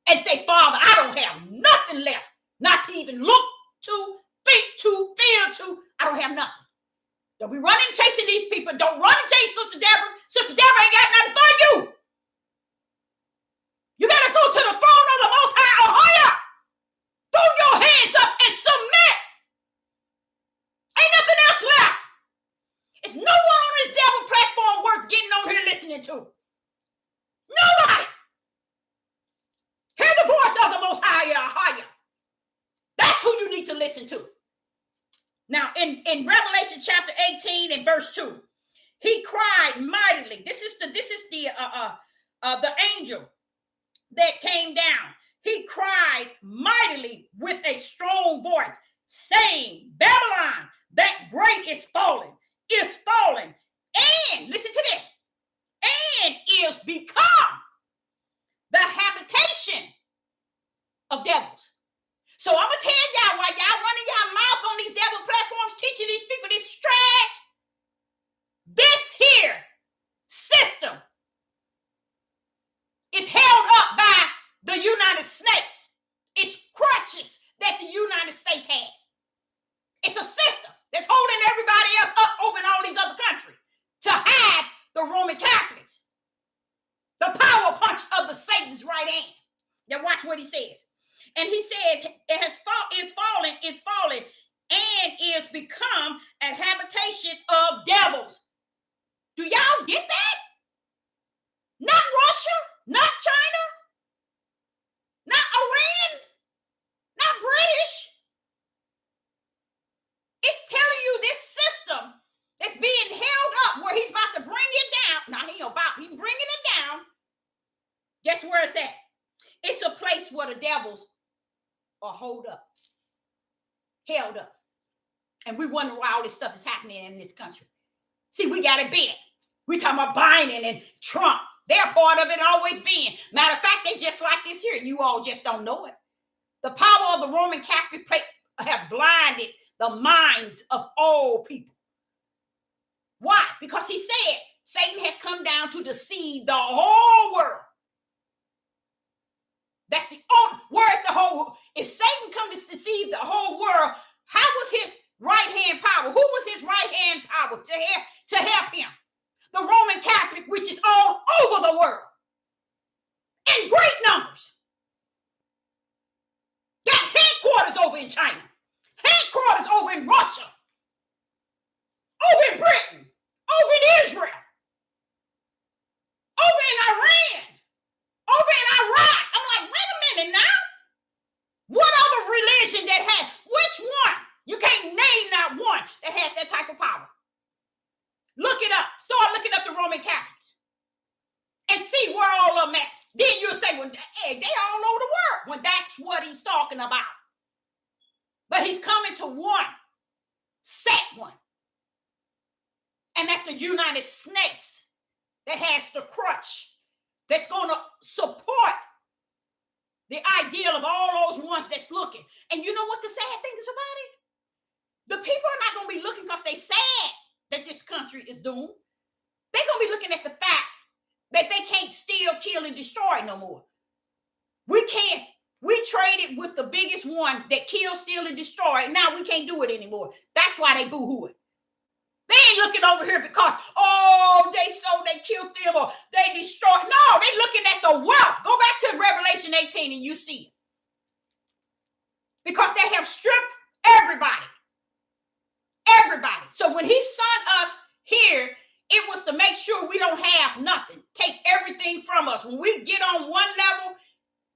And say, Father, I don't have nothing left. Not to even look to, think to, feel to. I don't have nothing. Don't be running chasing these people. Don't run and chase Sister Deborah. Sister Deborah ain't got nothing for you. You better go to the throne of the Most High or higher. Throw your hands up and submit. Ain't nothing else left. It's no one on this devil platform worth getting on here listening to. Nobody. Hear the voice of the Most High or higher. That's who you need to listen to. Now, in Revelation chapter 18 and verse 2, he cried mightily. This is the angel that came down. He cried mightily with a strong voice, saying, Babylon, that great is fallen, and listen to this, and is become the habitation of devils. So I'm going to tell y'all, while y'all running y'all mouth on these devil platforms, teaching these people this trash, this here system is held up by the United States. It's crutches that the United States has. It's a system that's holding everybody else up over in all these other countries to hide the Roman Catholics. The power punch of the Satan's right hand. Now watch what he says. And he says, is fallen, and is become a habitation of devils. Do y'all get that? Not Russia, not China, not Iran, not British. It's telling you this system that's being held up where he's about to bring it down. Now he's bringing it down. Guess where it's at? It's a place where the devils are held up. And we wonder why all this stuff is happening in this country. See, we got it big. We talking about Biden and Trump. They're part of it, always been. Matter of fact, they just like this here. You all just don't know it. The power of the Roman Catholic faith have blinded the minds of all people. Why? Because he said Satan has come down to deceive the whole world. That's the only, where's the whole, if Satan come to deceive the whole world, how was his right-hand power? Who was his right-hand power to help him? The Roman Catholic, which is all over the world in great numbers. Got headquarters over in China, headquarters over in Russia, over in Britain, over in Israel, over in Iran, over in Iraq. I'm like, wait a minute now. What other religion that has, which one? You can't name not one that has that type of power. Look it up. Start looking up the Roman Catholics and see where all of them at. Then you'll say, well, hey, they all over the world, when that's what he's talking about. But he's coming to one, set one. And that's the United States that has the crutch that's going to support the ideal of all those ones that's looking. And you know what the sad thing is about it? The people are not going to be looking because they sad that this country is doomed. They're going to be looking at the fact that they can't steal, kill, and destroy no more. We can't. We traded with the biggest one that killed, steal, and destroy. Now we can't do it anymore. That's why they boo-hooing. They ain't looking over here because, oh, they killed them or they destroyed. No, they looking at the wealth. Go back to Revelation 18 and you see it. Because they have stripped everybody. Everybody. So when he sent us here, it was to make sure we don't have nothing. Take everything from us. When we get on one level,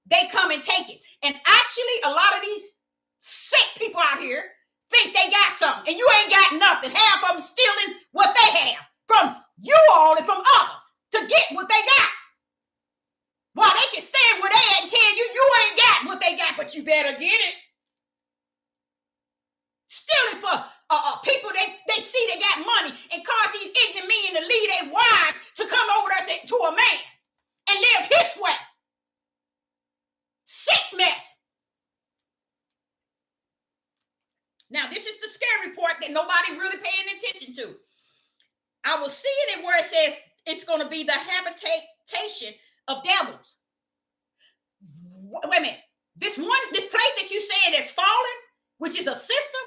they come and take it. And actually, a lot of these sick people out here think they got something, and you ain't got nothing. Half of them stealing what they have from you all and from others to get what they got. While they can stand where they at and tell you, you ain't got what they got, but you better get it. Stealing for people they see they got money and cause these ignorant men to lead their wives to come over there to a man and live his way. Sick mess. Now, this is the scary part that nobody really paying attention to. I was seeing it where it says it's going to be the habitation of devils. Wait a minute. This place that you saying that's fallen, which is a system,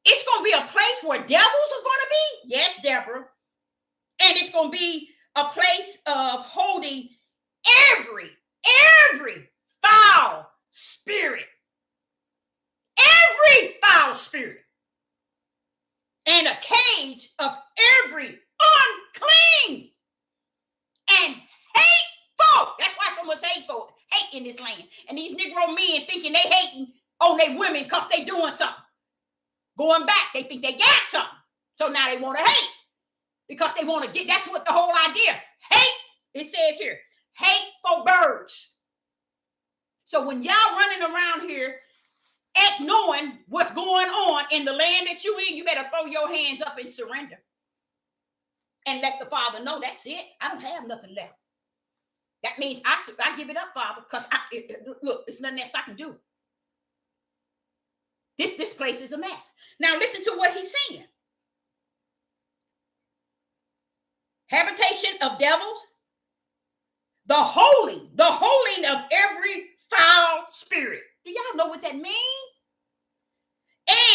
it's going to be a place where devils are going to be? Yes, Deborah. And it's going to be a place of holding every foul spirit. Every foul spirit. And a cage of every unclean and hateful. That's why so much hate in this land. And these Negro men thinking they hating on their women because they doing something. Going back, they think they got something. So now they want to hate. Because they want to get, that's what the whole idea. Hate, it says here, hateful birds. So when y'all running around here, knowing what's going on in the land that you in, you better throw your hands up and surrender. And let the Father know that's it. I don't have nothing left. That means I give it up, Father, because look, it's nothing else I can do. This place is a mess. Now listen to what he's saying. Habitation of devils, the holding of every foul spirit. Do y'all know what that means?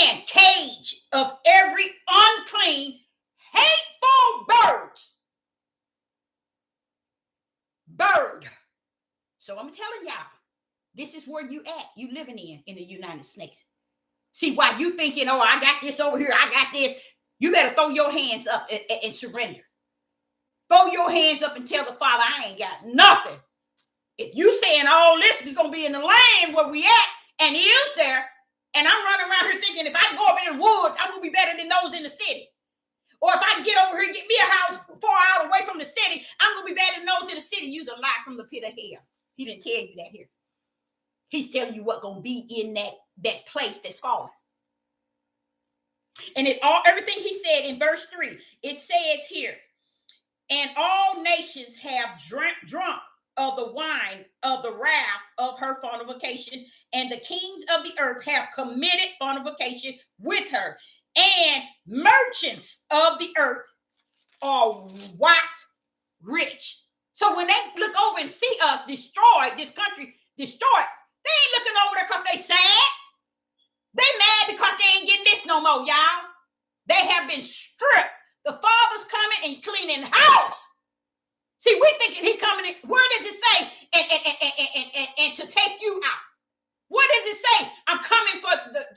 And cage of every unclean, hateful birds. Bird. So I'm telling y'all, this is where you at. You living in the United States. See, while you thinking, oh, I got this over here, I got this, you better throw your hands up and surrender. Throw your hands up and tell the Father, I ain't got nothing. If you saying all this is going to be in the land where we at, and he is there, and I'm running around here thinking if I can go up in the woods, I'm going to be better than those in the city. Or if I can get over here and get me a house 4 hours away from the city, I'm going to be better than those in the city. Use a lie from the pit of hell. He didn't tell you that here. He's telling you what's going to be in that place that's fallen. And everything he said in verse 3, it says here, and all nations have drunk of the wine of the wrath of her fornication, and the kings of the earth have committed fornication with her, and merchants of the earth are wax rich. So when they look over and see us destroyed, this country destroyed, they ain't looking over there because they sad. They mad because they ain't getting this no more, y'all. They have been stripped. The Father's coming and cleaning house. See, we thinking he coming in. Where does it say? And to take you out. What does it say? I'm coming for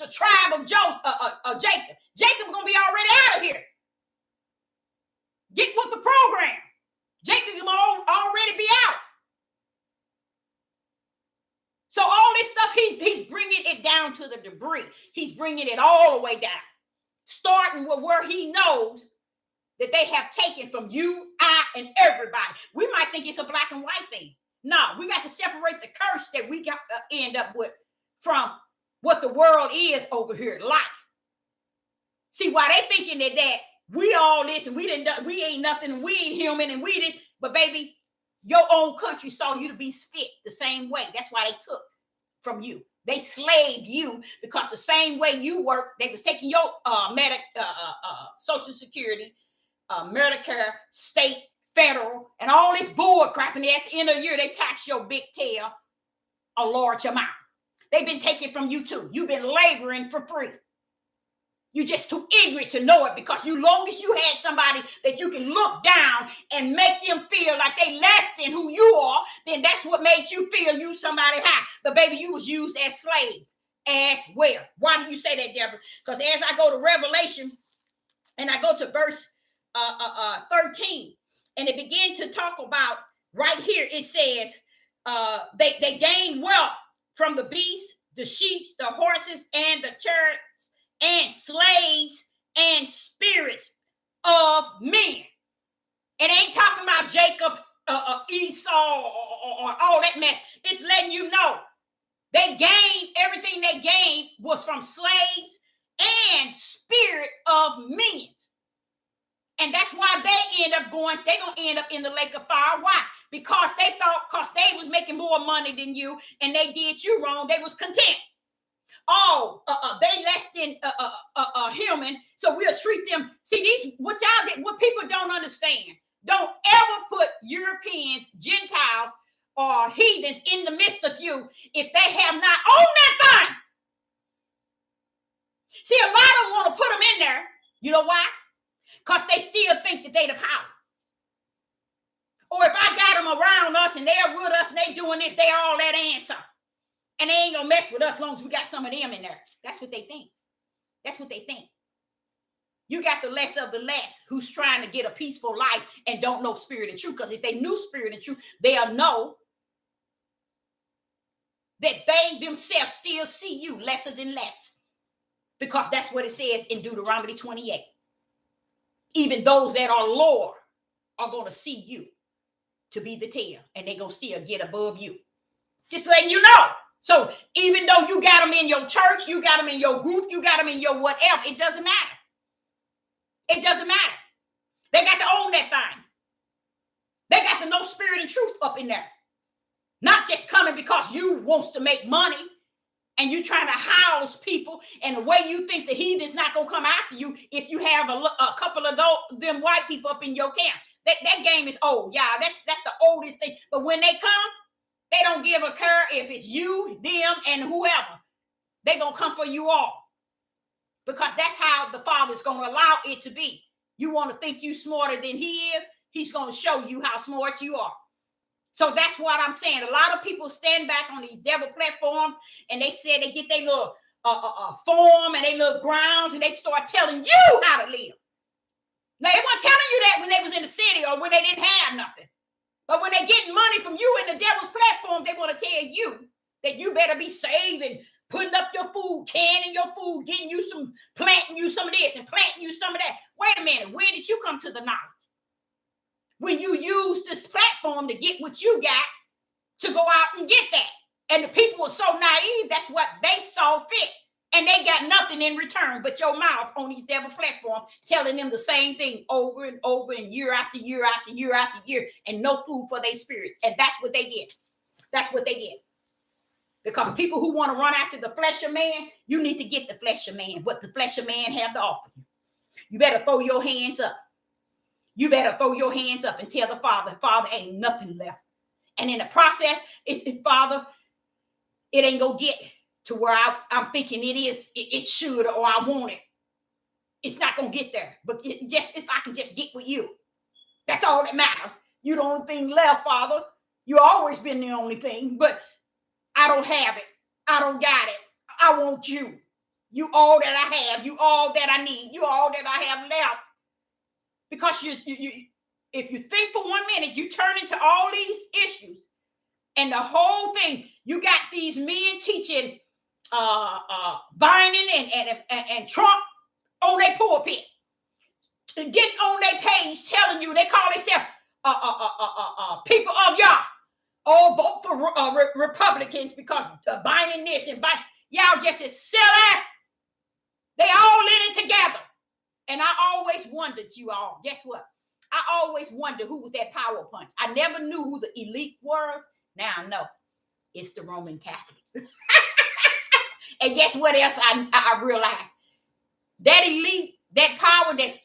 the tribe of Jacob. Jacob's gonna be already out of here. Get with the program. Jacob will already be out. So all this stuff, he's bringing it down to the debris. He's bringing it all the way down, starting with where he knows that they have taken from you, I, and everybody. We might think it's a black and white thing. No, we got to separate the curse that we got to end up with from what the world is over here like. See, why they thinking that we all this and we ain't nothing, we ain't human, and we this, but baby, your own country saw you to be fit the same way. That's why they took from you. They slaved you because the same way you work, they was taking your Social Security, Medicare, state, federal, and all this bull crap. And at the end of the year, they tax your big tail a large amount. They've been taking from you too. You've been laboring for free. You're just too ignorant to know it, because long as you had somebody that you can look down and make them feel like they less than who you are, then that's what made you feel you somebody high. But baby, you was used as slave as well. Why do you say that, Deborah? Because as I go to Revelation and I go to verse 13, and it begins to talk about right here, it says they gain wealth from the beasts, the sheep, the horses, and the chariots, and slaves and spirits of men. It ain't talking about Jacob, Esau, or all that mess. It's letting you know they gained, everything they gained was from slaves and spirit of men. And that's why they're going to end up in the lake of fire. Why? Because they thought, because they was making more money than you and they did you wrong, they was content. Oh, they less than human, so we'll treat them. See, these what people don't understand. Don't ever put Europeans, Gentiles, or heathens in the midst of you if they have not owned that thing. See, a lot of them want to put them in there. You know why? Because they still think that they the power. Or if I got them around us and they're with us and they doing this, they all that answer. And they ain't gonna mess with us as long as we got some of them in there. That's what they think. That's what they think. You got the less of the less who's trying to get a peaceful life and don't know spirit and truth. Because if they knew spirit and truth, they'll know that they themselves still see you lesser than less. Because that's what it says in Deuteronomy 28. Even those that are lower are going to see you to be the tail. And they're going to still get above you. Just letting you know. So even though you got them in your church, you got them in your group, you got them in your whatever, it doesn't matter. It doesn't matter. They got to own that thing. They got to know spirit and truth up in there. Not just coming because you wants to make money and you trying to house people, and the way you think the heathen's not going to come after you if you have a couple of them white people up in your camp. That game is old. Yeah, that's the oldest thing. But when they come, they don't give a care if it's you, them, and whoever. They're going to come for you all. Because that's how the Father's going to allow it to be. You want to think you smarter than he is, he's going to show you how smart you are. So that's what I'm saying. A lot of people stand back on these devil platforms and they say they get their little form and their little grounds and they start telling you how to live. Now, they weren't telling you that when they was in the city or when they didn't have nothing. But when they're getting money from you in the devil's platform, they want to tell you that you better be saving, putting up your food, canning your food, getting you some, planting you some of this and planting you some of that. Wait a minute. When did you come to the knowledge? When you use this platform to get what you got to go out and get that. And the people were so naive, that's what they saw fit. And they got nothing in return but your mouth on these devil platforms, telling them the same thing over and over and year after year after year after year, and no food for their spirit. And that's what they get. That's what they get. Because people who want to run after the flesh of man, you need to get the flesh of man, what the flesh of man have to offer you. You better throw your hands up. You better throw your hands up and tell the Father, Father, ain't nothing left. And in the process, it's Father, it ain't gonna get to where I'm thinking it is, it should, or I want it. It's not gonna get there. But if I can just get with you, that's all that matters. You the only thing left, Father. You always been the only thing, but I don't have it. I don't got it. I want you. You all that I have. You all that I need. You all that I have left. Because you if you think for 1 minute, you turn into all these issues, and the whole thing, you got these men teaching Biden and Trump on their pulpit, getting on their page, telling you they call themselves people of Yah. All vote for Republicans because Biden this and Biden. Y'all just is silly. They all in it together. And I always wondered, you all, guess what? I always wondered who was that power punch. I never knew who the elite was. Now I know. It's the Roman Catholic. And guess what else I realized? That elite, that power that's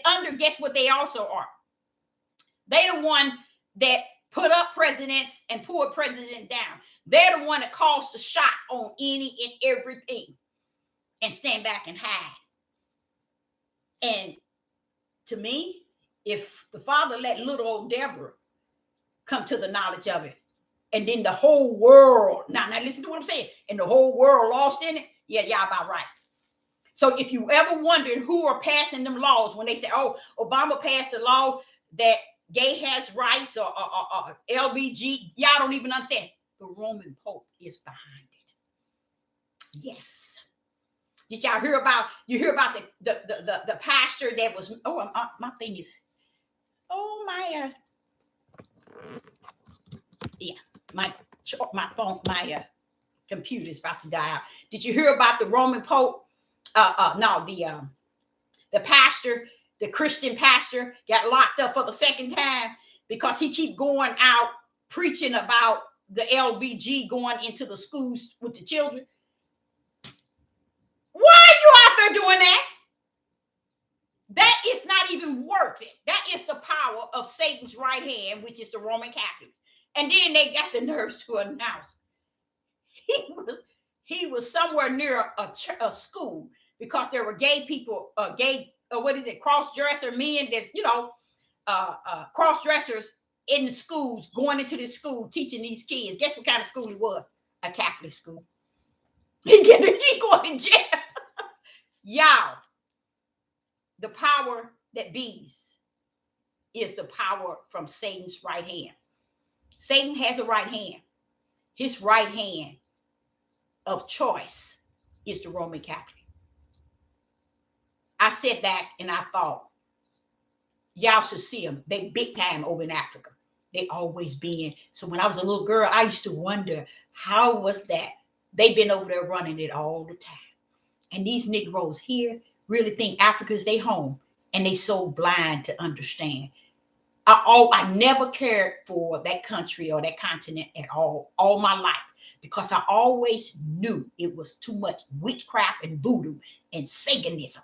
under, guess what they also are? They the one that put up presidents and pull president down. They're the one that calls the shot on any and everything and stand back and hide. And to me, if the Father let little old Deborah come to the knowledge of it, and then the whole world, now listen to what I'm saying, and the whole world lost in it, yeah, y'all about right. So if you ever wondered who are passing them laws when they say, oh, Obama passed a law that gay has rights or LBG, y'all don't even understand. The Roman Pope is behind it. Yes. Did y'all hear about, the pastor that was, my thing is, my phone, my computer is about to die out. Did you hear about the Roman Pope? The pastor, the Christian pastor got locked up for the second time because he keep going out preaching about the LBG going into the schools with the children. Why are you out there doing that? That is not even worth it. That is the power of Satan's right hand, which is the Roman Catholics. And then they got the nerves to announce he was somewhere near a school because there were gay people, cross-dresser men that, cross-dressers in the schools, going into this school, teaching these kids. Guess what kind of school it was? A Catholic school. He going to jail. Y'all, the power that bees is the power from Satan's right hand. Satan has a right hand. His right hand of choice is the Roman Catholic. I sat back and I thought, y'all should see them. They big time over in Africa. They always been. So when I was a little girl, I used to wonder, how was that? They've been over there running it all the time. And these Negroes here really think Africa is their home. And they so blind to understand. I never cared for that country or that continent at all my life, because I always knew it was too much witchcraft and voodoo and Satanism.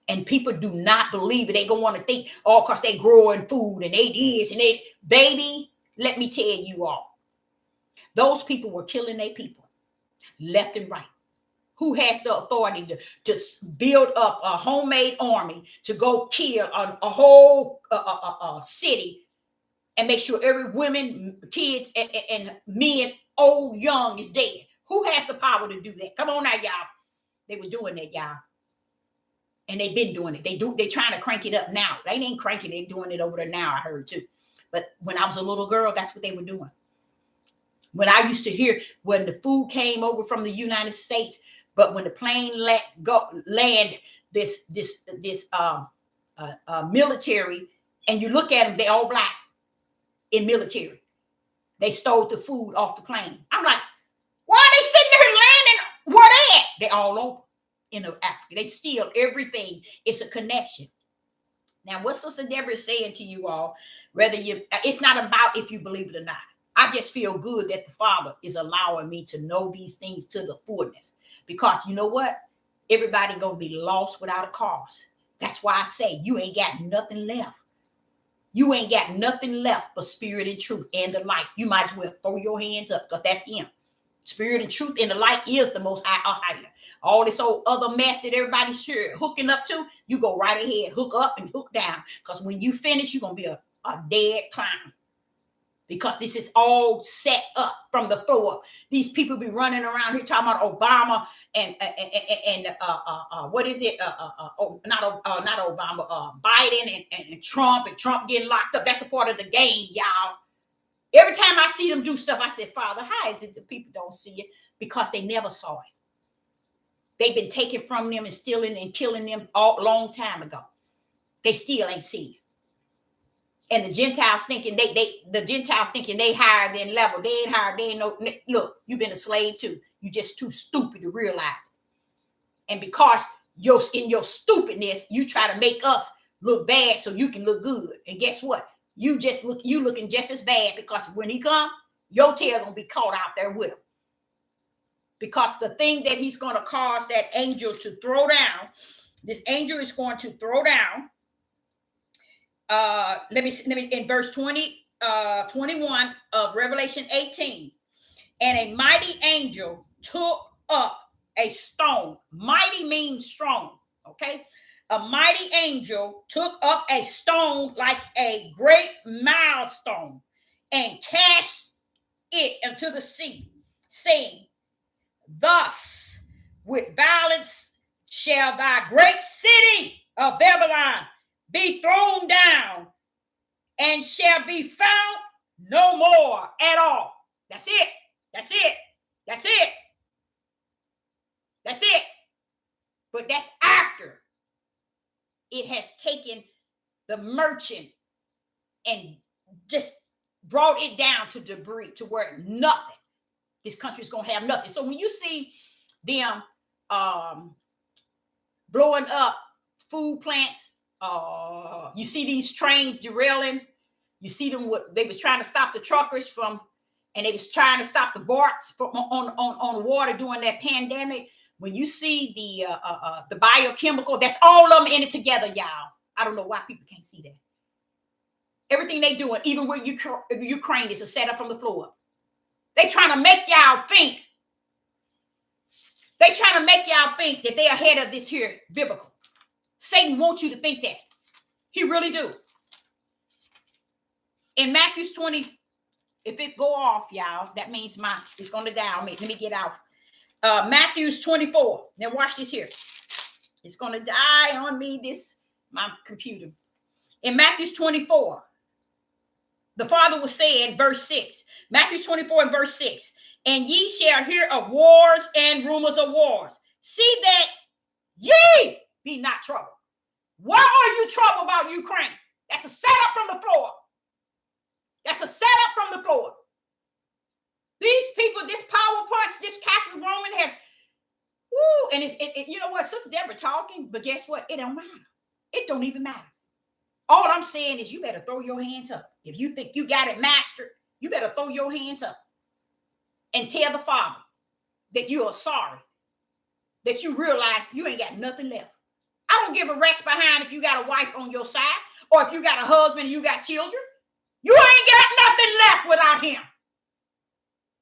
And people do not believe it. They gonna want to think, because they growing food and they this and they, baby, let me tell you all. Those people were killing their people left and right. Who has the authority to build up a homemade army to go kill a whole city and make sure every woman, kids, and men, old, young, is dead? Who has the power to do that? Come on now, y'all. They were doing that, y'all. And they've been doing it. They're trying to crank it up now. They ain't cranking it. They're doing it over there now, I heard too. But when I was a little girl, that's what they were doing. When I used to hear, when the food came over from the United States, but when the plane land this military, and you look at them, they all black in military. They stole the food off the plane. I'm like, why are they sitting there landing where they at? they're all over in Africa. They steal everything. It's a connection. Now, what Sister Deborah is saying to you all, it's not about if you believe it or not. I just feel good that the Father is allowing me to know these things to the fullness. Because you know what? Everybody gonna be lost without a cause. That's why I say you ain't got nothing left. You ain't got nothing left but spirit and truth and the light. You might as well throw your hands up because that's him. Spirit and truth and the light is the most higher. All this old other mess that everybody's sure hooking up to, you go right ahead, hook up and hook down. Because when you finish, you're going to be a dead clown. Because this is all set up from the floor. These people be running around here talking about Obama and what is it? Not Obama, Biden and Trump getting locked up. That's a part of the game, y'all. Every time I see them do stuff, I say, Father, how is it the people don't see it? Because they never saw it. They've been taken from them and stealing and killing them a long time ago. They still ain't seen it. And the Gentiles thinking they higher than level. They ain't higher. They ain't no. Look, you've been a slave too. You just too stupid to realize it. And because in your stupidness, you try to make us look bad so you can look good. And guess what? You looking just as bad, because when he come, your tail gonna be caught out there with him. Because the thing that he's gonna cause that angel to throw down, this angel is going to throw down. Let me in verse 21 of Revelation 18. And a mighty angel took up a stone. Mighty means strong. Okay. A mighty angel took up a stone like a great milestone and cast it into the sea, saying, thus with violence shall thy great city of Babylon be thrown down, and shall be found no more at all. That's it. That's it. That's it. That's it. But that's after it has taken the merchant and just brought it down to debris, to where nothing. This country's gonna have nothing. So when you see them blowing up food plants, you see these trains derailing. You see them. They was trying to stop the truckers from, and they was trying to stop the barks from on the water during that pandemic. When you see the biochemical, that's all of them in it together, y'all. I don't know why people can't see that. Everything they doing, even with Ukraine, is a setup from the floor. They trying to make y'all think. They trying to make y'all think that they are ahead of this here biblical. Satan wants you to think that. He really do. In Matthew 20, if it go off, y'all, that means it's going to die on me. Let me get out. Matthew 24. Now watch this here. It's going to die on me, my computer. In Matthew 24, the Father was saying, verse 6. Matthew 24 and verse 6. And ye shall hear of wars and rumors of wars. See that ye be not troubled. Why are you troubled about Ukraine? That's a setup from the floor. That's a setup from the floor. These people, this power punch, this Catholic Roman has, and you know what, Sister Deborah talking, but guess what? It don't matter. It don't even matter. All I'm saying is you better throw your hands up. If you think you got it mastered, you better throw your hands up and tell the Father that you are sorry, that you realize you ain't got nothing left. I don't give a rat's behind if you got a wife on your side or if you got a husband and you got children. You ain't got nothing left without him.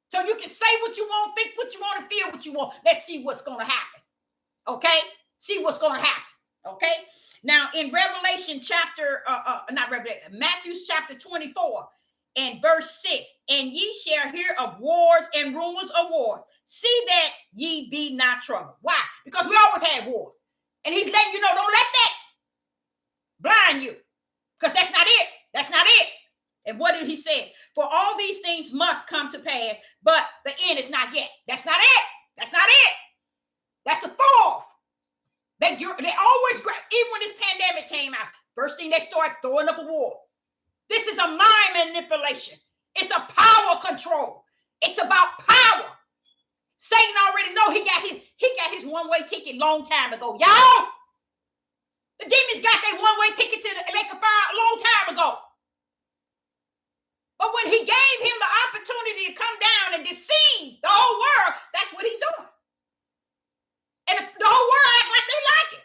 So you can say what you want, think what you want, and feel what you want. Let's see what's going to happen. Okay? See what's going to happen. Okay? Now, in Revelation chapter, Matthew chapter 24 and verse 6, and ye shall hear of wars and rumors of wars. See that ye be not troubled. Why? Because we always had wars. And he's letting you know, don't let that blind you. Because that's not it. That's not it. And what did he say? For all these things must come to pass, but the end is not yet. That's not it. That's not it. That's a throw off. They always, even when this pandemic came out, first thing they started throwing up a war. This is a mind manipulation. It's a power control. It's about power. Satan already know he got his one-way ticket long time ago. Y'all, the demons got their one-way ticket to the lake of fire a long time ago. But when he gave him the opportunity to come down and deceive the whole world, that's what he's doing. And the whole world act like they like it.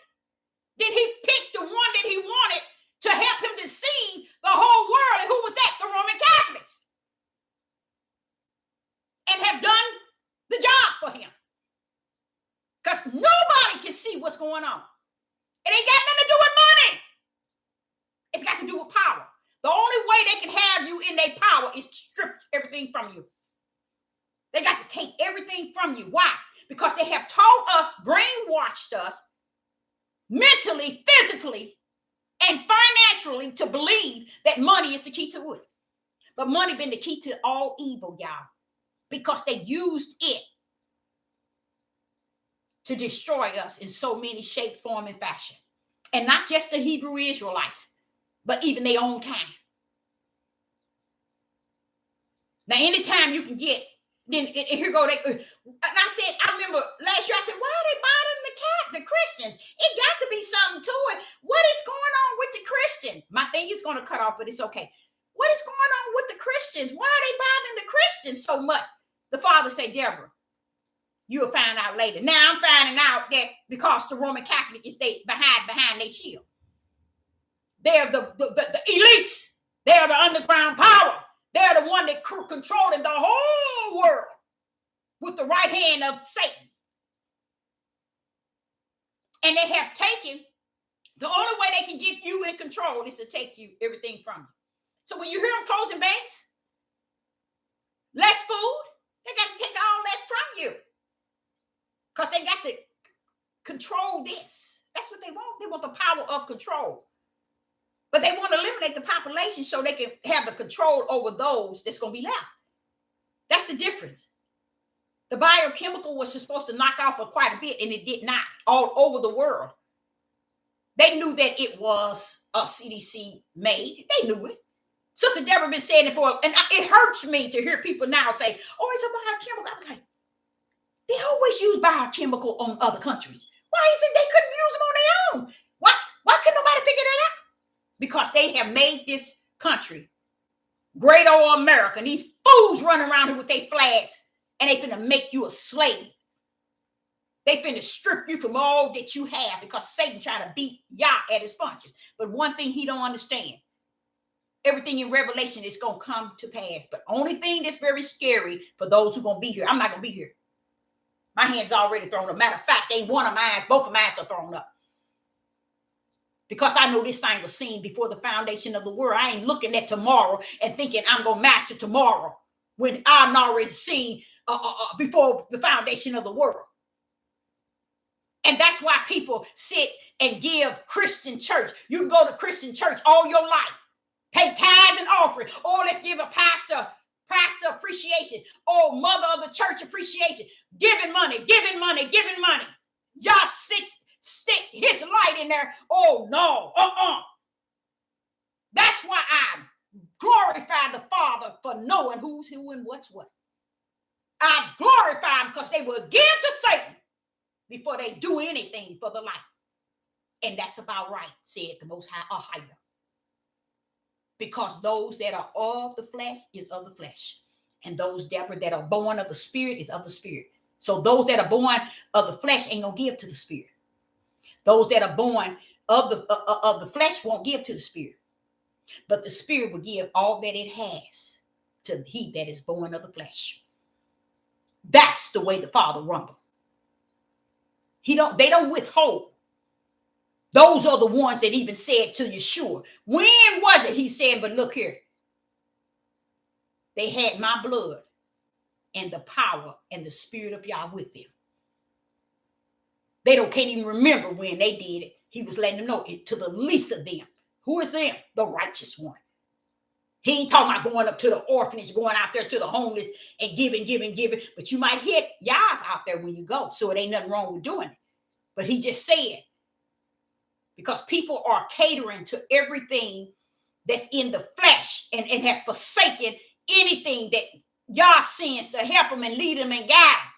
Then he picked the one that he wanted to help him deceive the whole world. And who was that? The Roman Catholics. And have done the job for him. Because nobody can see what's going on. It ain't got nothing to do with money. It's got to do with power. The only way they can have you in their power is to strip everything from you. They got to take everything from you. Why? Because they have taught us, brainwashed us, mentally, physically, and financially to believe that money is the key to it. But money been the key to all evil, y'all. Because they used it to destroy us in so many shape, form, and fashion. And not just the Hebrew Israelites, but even their own kind. Now, anytime you can get, then and here go they. And I remember last year, I said, why are they bothering the Christians? It got to be something to it. What is going on with the Christians? My thing is going to cut off, but it's okay. What is going on with the Christians? Why are they bothering the Christians so much? The father said, Deborah, you'll find out later. Now I'm finding out that because the Roman Catholic is behind their shield. They're the elites. They're the underground power. They're the one that controlling the whole world with the right hand of Satan. And they have taken, the only way they can get you in control is to take you everything from you. So when you hear them closing banks, less food, they got to take all that from you. Because they got to control this. That's what they want. They want the power of control. But they want to eliminate the population so they can have the control over those that's going to be left. That's the difference. The biochemical was supposed to knock off for quite a bit, and it did not all over the world. They knew that it was a CDC made. They knew it. Sister Deborah been saying it for, and it hurts me to hear people now say, oh, it's a biochemical. I was like, they always use biochemical on other countries. Why is it they couldn't use them on their own? Why couldn't nobody figure that out? Because they have made this country great old America. And these fools running around here with their flags, and they finna make you a slave. They finna strip you from all that you have because Satan trying to beat Yah at his punches. But one thing he don't understand, everything in Revelation is going to come to pass. But only thing that's very scary for those who going to be here, I'm not going to be here. My hand's already thrown up. Matter of fact, ain't one of mine, both of mine are thrown up. Because I know this thing was seen before the foundation of the world. I ain't looking at tomorrow and thinking I'm going to master tomorrow when I'm already seen before the foundation of the world. And that's why people sit and give Christian church. You can go to Christian church all your life. Pay tithes and offering. Oh, let's give a pastor appreciation. Oh, mother of the church appreciation. Giving money. Y'all stick his light in there. Oh, no. That's why I glorify the Father for knowing who's who and what's what. I glorify him because they will give to Satan before they do anything for the light. And that's about right, said the Most High or higher. Because those that are of the flesh is of the flesh. And those, Deborah, that are born of the Spirit is of the Spirit. So those that are born of the flesh ain't going to give to the Spirit. Those that are born of the flesh won't give to the Spirit. But the Spirit will give all that it has to he that is born of the flesh. That's the way the Father rumbles. They don't withhold. Those are the ones that even said to Yeshua, when was it? He said, but look here. They had my blood and the power and the Spirit of Yah with them. They can't even remember when they did it. He was letting them know it to the least of them. Who is them? The righteous one. He ain't talking about going up to the orphanage, going out there to the homeless and giving. But you might hit Yah's out there when you go. So it ain't nothing wrong with doing it. But he just said, because people are catering to everything that's in the flesh and have forsaken anything that Yah sends to help them and lead them and guide them.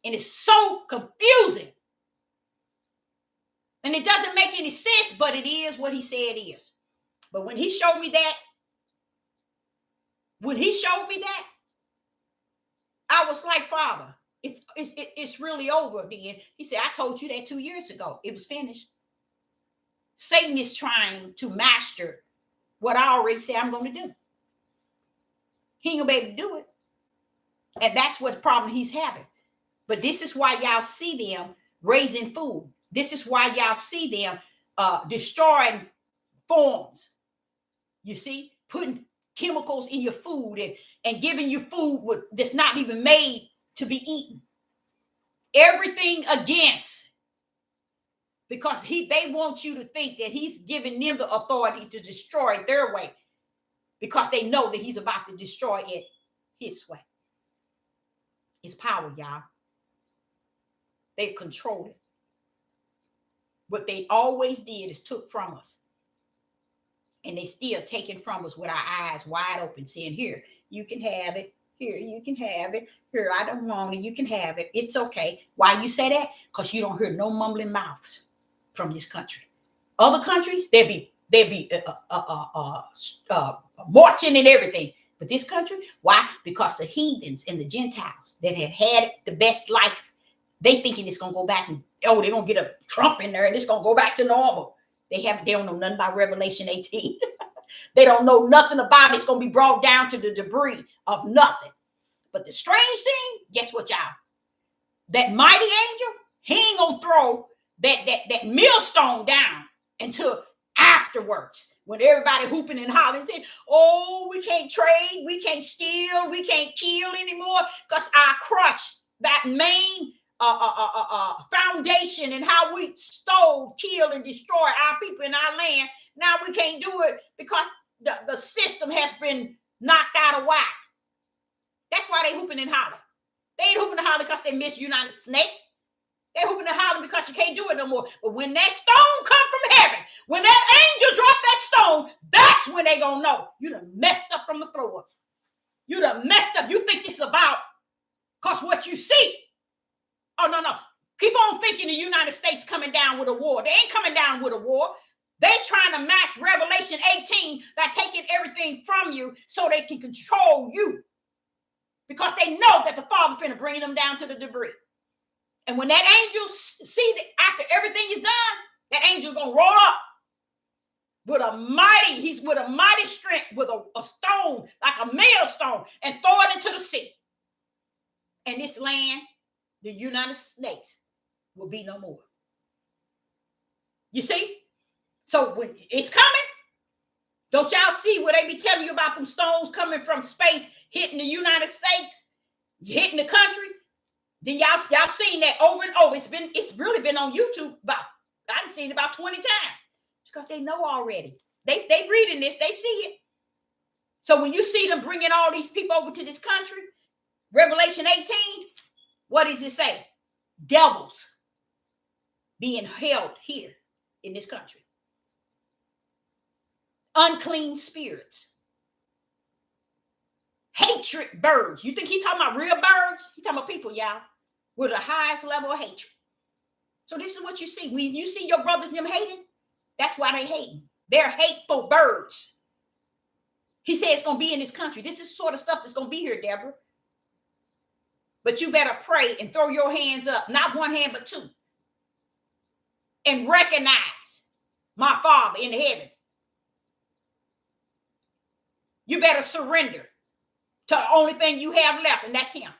And it's so confusing. And it doesn't make any sense, but it is what he said it is. But when he showed me that, I was like, Father, it's really over then. He said, I told you that 2 years ago. It was finished. Satan is trying to master what I already said I'm going to do. He ain't going to be able to do it. And that's what the problem he's having. But this is why y'all see them raising food. This is why y'all see them destroying farms. You see, putting chemicals in your food and giving you food that's not even made to be eaten. Everything against, because they want you to think that he's giving them the authority to destroy it their way, because they know that he's about to destroy it his way. It's power, y'all. They control it. What they always did is took from us. And they still taking from us with our eyes wide open, saying, here, you can have it. Here, you can have it. Here, I don't want it. You can have it. It's okay. Why you say that? Because you don't hear no mumbling mouths from this country. Other countries, they'd be marching and everything. But this country, why? Because the heathens and the Gentiles that have had the best life, they thinking it's going to go back and, they're going to get a Trump in there and it's going to go back to normal. They don't know nothing about Revelation 18. They don't know nothing about it. It's going to be brought down to the debris of nothing. But the strange thing, guess what, y'all? That mighty angel, he ain't going to throw that millstone down until afterwards, when everybody hooping and hollering, saying, oh, we can't trade, we can't steal, we can't kill anymore, because I crushed that main foundation and how we stole, killed, and destroyed our people in our land. Now we can't do it because the system has been knocked out of whack. That's why they hooping and hollering. They ain't hooping and hollering because they miss United States. They hooping and hollering because you can't do it no more. But when that stone come from heaven, when that angel drop that stone, that's when they gonna know you done messed up from the floor. You done messed up. You think it's about because what you see. Oh, no. Keep on thinking the United States coming down with a war. They ain't coming down with a war. They trying to match Revelation 18 by taking everything from you so they can control you. Because they know that the Father finna bring them down to the debris. And when that angel see that after everything is done, that angel gonna roll up with a mighty strength, with a stone, like a millstone, and throw it into the sea. And this land, the United States, will be no more. You see? So when it's coming, don't y'all see what they be telling you about them stones coming from space, hitting the United States, hitting the country? Then y'all seen that over and over. It's really been on YouTube I've seen it about 20 times. Because they know already. They reading this, they see it. So when you see them bringing all these people over to this country, Revelation 18, what does it say? Devils being held here in this country. Unclean spirits. Hatred birds. You think he's talking about real birds? He's talking about people, y'all, with the highest level of hatred. So this is what you see. When you see your brothers and them hating, that's why they hating. They're hateful birds. He said it's going to be in this country. This is the sort of stuff that's going to be here, Deborah. But you better pray and throw your hands up. Not one hand, but two. And recognize my Father in the heavens. You better surrender to the only thing you have left, and that's him.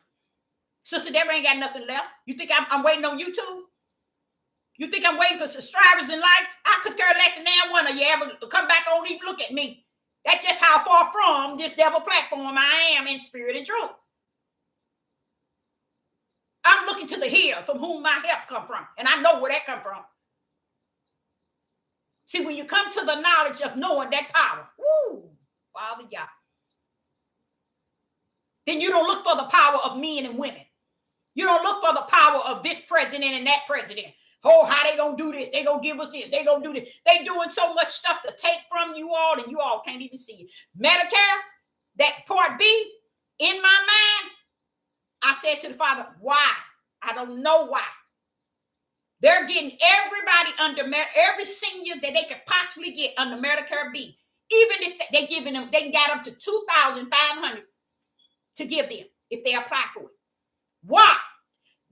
Sister Deborah ain't got nothing left. You think I'm waiting on YouTube? You think I'm waiting for subscribers and likes? I could care less than one of you ever come back on, even look at me. That's just how far from this devil platform I am in spirit and truth. I'm looking to the hill from whom my help come from. And I know where that come from. See, when you come to the knowledge of knowing that power, woo, Father God, then you don't look for the power of men and women. You don't look for the power of this president and that president. Oh, how they gonna do this? They gonna give us this. They gonna do this. They doing so much stuff to take from you all, and you all can't even see it. Medicare, that part B, in my mind, I said to the Father, why? I don't know why. They're getting everybody under every senior that they could possibly get under Medicare B. Even if they giving them, they got up to $2,500 to give them if they apply for it. Why?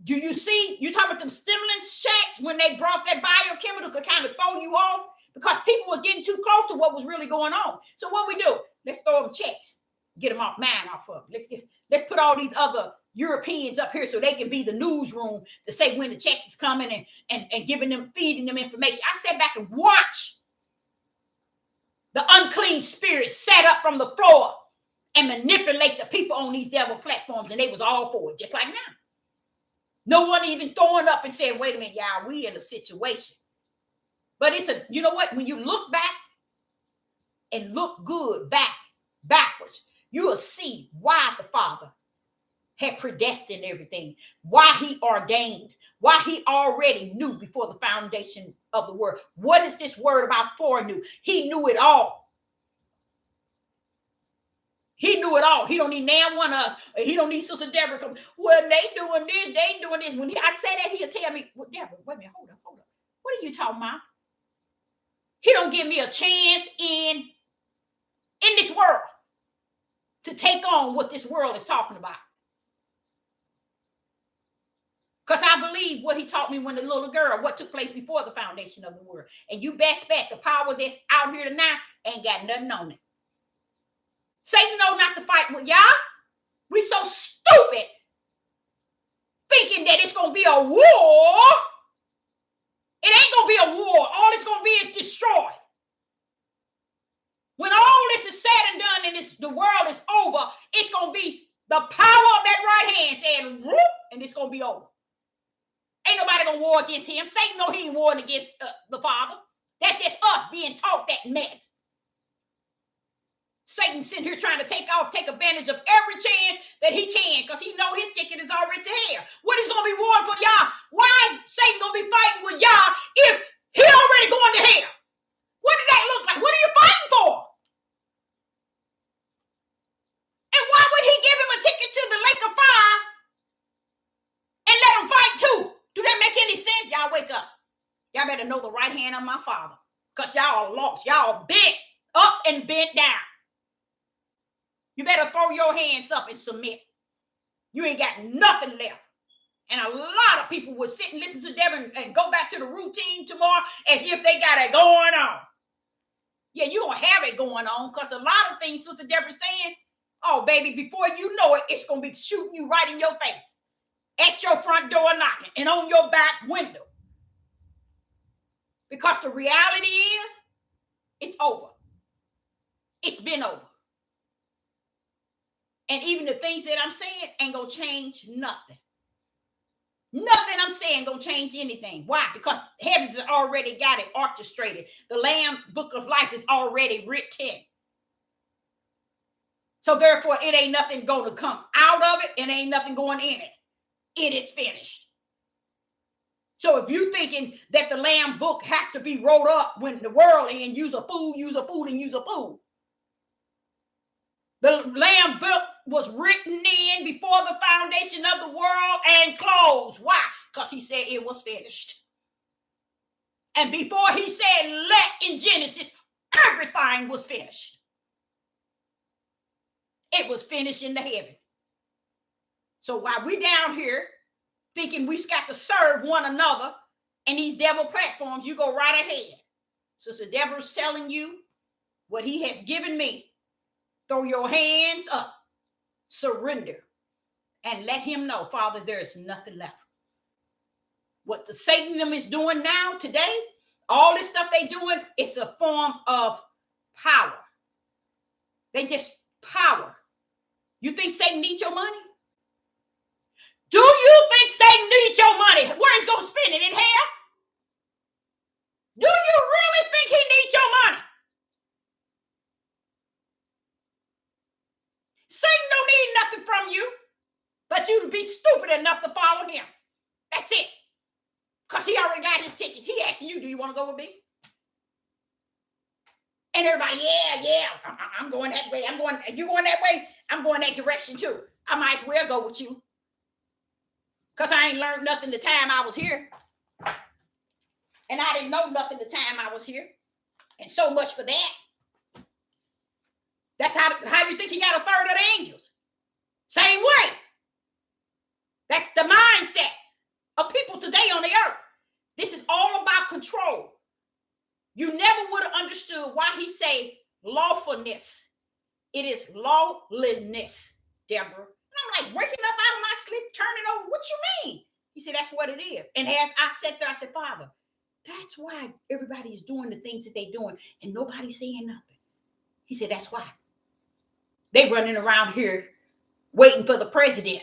Do you see? You talking about them stimulus checks when they brought that biochemical to kind of throw you off because people were getting too close to what was really going on. So what we do? Let's throw them checks, get them off, man off of them. Let's put all these other Europeans up here so they can be the newsroom to say when the check is coming and giving them, feeding them information. I sat back and watched the unclean spirits set up from the floor and manipulate the people on these devil platforms, and they was all for it, just like now. No one even throwing up and saying, wait a minute, y'all, we in a situation. But it's you know what? When you look back and look good backwards, you will see why the Father had predestined everything, why he ordained, why he already knew before the foundation of the world. What is this word about foreknew? He knew it all. He knew it all. He don't need now one of us. He don't need Sister Deborah come. Well, they doing this, they doing this. When I say that, he'll tell me, well, Deborah, wait a minute, hold up. What are you talking about? He don't give me a chance in this world to take on what this world is talking about. Because I believe what he taught me when the little girl, what took place before the foundation of the world. And you best bet the power that's out here tonight ain't got nothing on it. Satan know not to fight with y'all. We so stupid thinking that it's going to be a war. It ain't going to be a war. All it's going to be is destroyed. When all this is said and done and the world is over, it's going to be the power of that right hand saying, whoop, and it's going to be over. Ain't nobody going to war against him. Satan know he ain't warring against the Father. That's just us being taught that mess. Satan sitting here trying to take advantage of every chance that he can because he know his ticket is already to hell. What is going to be warring for y'all? Why is Satan going to be fighting with y'all if he already going to hell? What did that look like? What are you fighting for? And why would he give him a ticket to the lake of fire and let him fight too? Do that make any sense? Y'all wake up. Y'all better know the right hand of my Father because y'all are lost. Y'all are bent up and bent down. You better throw your hands up and submit. You ain't got nothing left. And a lot of people will sit and listen to them and go back to the routine tomorrow as if they got it going on. Yeah, you don't have it going on because a lot of things Sister Deborah's saying, oh, baby, before you know it, it's going to be shooting you right in your face, at your front door knocking, and on your back window. Because the reality is, it's over. It's been over. And even the things that I'm saying ain't going to change nothing. Nothing I'm saying going to change anything. Why? Because heavens has already got it orchestrated. The Lamb Book of Life is already written. So therefore, it ain't nothing going to come out of it and ain't nothing going in it. It is finished. So if you're thinking that the Lamb Book has to be wrote up when the world ends, use a fool, and use a fool. The Lamb Book was written in before the foundation of the world and closed. Why? Because he said it was finished. And before he said let in Genesis, everything was finished. It was finished in the heaven. So while we down here thinking we got to serve one another in these devil platforms, you go right ahead. Sister Deborah's telling you what he has given me. Throw your hands up, surrender, and let him know, Father, there is nothing left. What the Satan is doing now, today, all this stuff they doing, it's a form of power. They just power. You think Satan needs your money? Do you think Satan needs your money? Where he's going to spend it? In hell? Do you really think he needs your money? Satan don't need nothing from you, but you to be stupid enough to follow him. That's it. Because he already got his tickets. He asking you, do you want to go with me? And everybody, yeah, I'm going that way. You going that way? I'm going that direction too. I might as well go with you. Because I ain't learned nothing the time I was here. And I didn't know nothing the time I was here. And so much for that. That's how you think he got a third of the angels. Same way. That's the mindset of people today on the earth. This is all about control. You never would have understood why he say lawfulness. It is lawlessness, Deborah. And I'm like, waking up out of my sleep, turning over. What you mean? He said, that's what it is. And as I sat there, I said, Father, that's why everybody's doing the things that they're doing and nobody's saying nothing. He said, that's why. They running around here waiting for the president,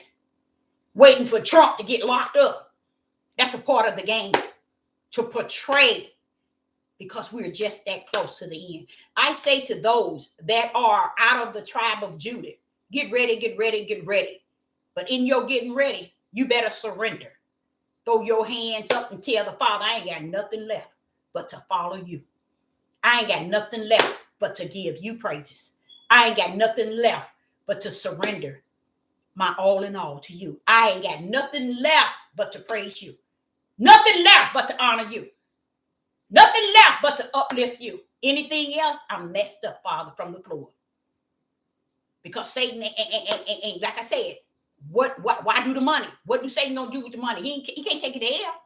waiting for Trump to get locked up. That's a part of the game to portray, because we're just that close to the end. I say to those that are out of the tribe of Judah, get ready, get ready, get ready. But in your getting ready, you better surrender. Throw your hands up and tell the Father, I ain't got nothing left but to follow you. I ain't got nothing left but to give you praises. I ain't got nothing left but to surrender my all in all to you. I ain't got nothing left but to praise you. Nothing left but to honor you. Nothing left but to uplift you. Anything else, I'm messed up, Father, from the floor. Because Satan ain't like I said, why do the money? What do Satan gonna do with the money? He can't take it to hell.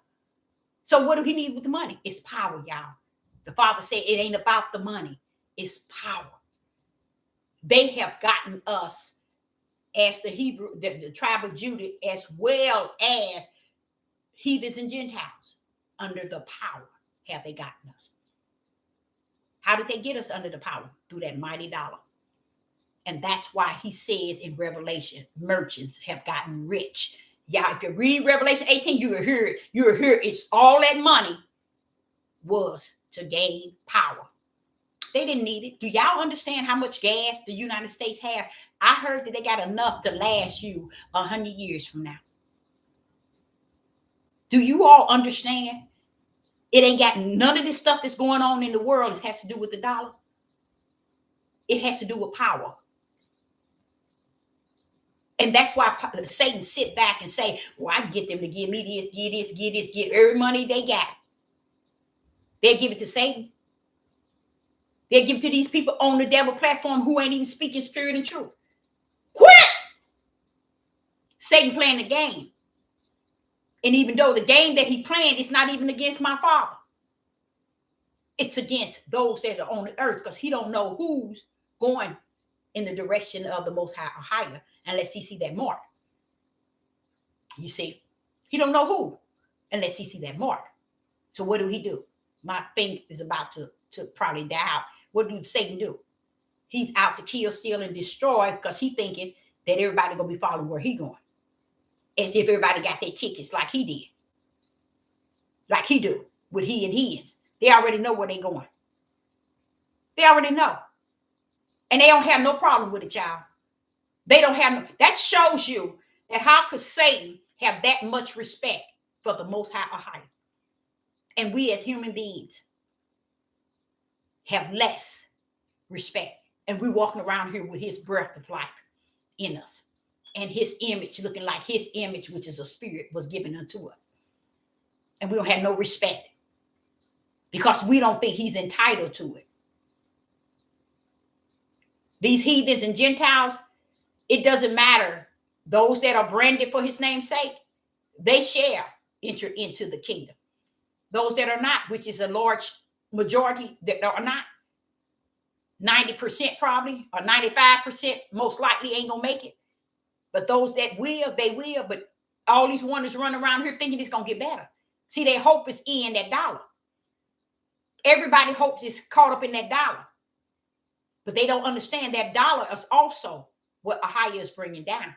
So what do he need with the money? It's power, y'all. The Father said it ain't about the money. It's power. They have gotten us as the tribe of Judah, as well as heathens and Gentiles. Under the power have they gotten us. How did they get us under the power? Through that mighty dollar. And that's why he says in Revelation, merchants have gotten rich. Y'all, if you read Revelation 18, you will hear it. You will hear it's all that money was to gain power. They didn't need it. Do y'all understand how much gas the United States have? I heard that they got enough to last you 100 years from now. Do you all understand? It ain't got none of this stuff that's going on in the world. It has to do with the dollar. It has to do with power. And that's why Satan sit back and say, well, I can get them to give me this, get every money they got. They'll give it to Satan. They'll give it to these people on the devil platform who ain't even speaking spirit and truth. Quit! Satan playing the game. And even though the game that he playing is not even against my Father, it's against those that are on the earth, because he don't know who's going in the direction of the Most High or higher unless he see that mark. You see, he don't know who unless he see that mark. So what do? My thing is about to probably die out. What do Satan do? He's out to kill, steal, and destroy, because he thinking that everybody gonna be following where he going. As if everybody got their tickets like he did. Like he do with he and his. They already know where they going. They already know. And they don't have no problem with it, y'all. They don't have no. That shows you that how could Satan have that much respect for the Most High or higher? And we as human beings have less respect. And we're walking around here with his breath of life in us. And his image looking like his image, which is a spirit, was given unto us. And we don't have no respect because we don't think he's entitled to it. These heathens and Gentiles, it doesn't matter. Those that are branded for his name's sake, they shall enter into the kingdom. Those that are not, which is a large majority that are not, 90% probably, or 95% most likely ain't gonna make it. But those that will, they will. But all these wonders run around here thinking it's gonna get better. See, their hope is in that dollar. Everybody hopes is caught up in that dollar. But they don't understand that dollar is also what Ahia is bringing down.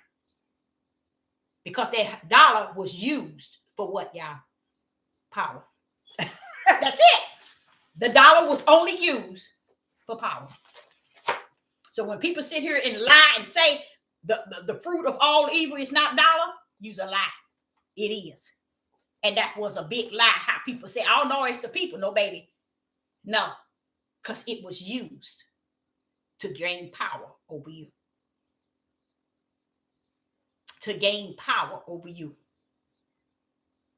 Because that dollar was used for what, y'all? Power. That's it. The dollar was only used for power. So when people sit here and lie and say the fruit of all evil is not dollar, use a lie. It is. And that was a big lie. How people say, oh no, it's the people. No, baby. No. Because it was used to gain power over you. To gain power over you.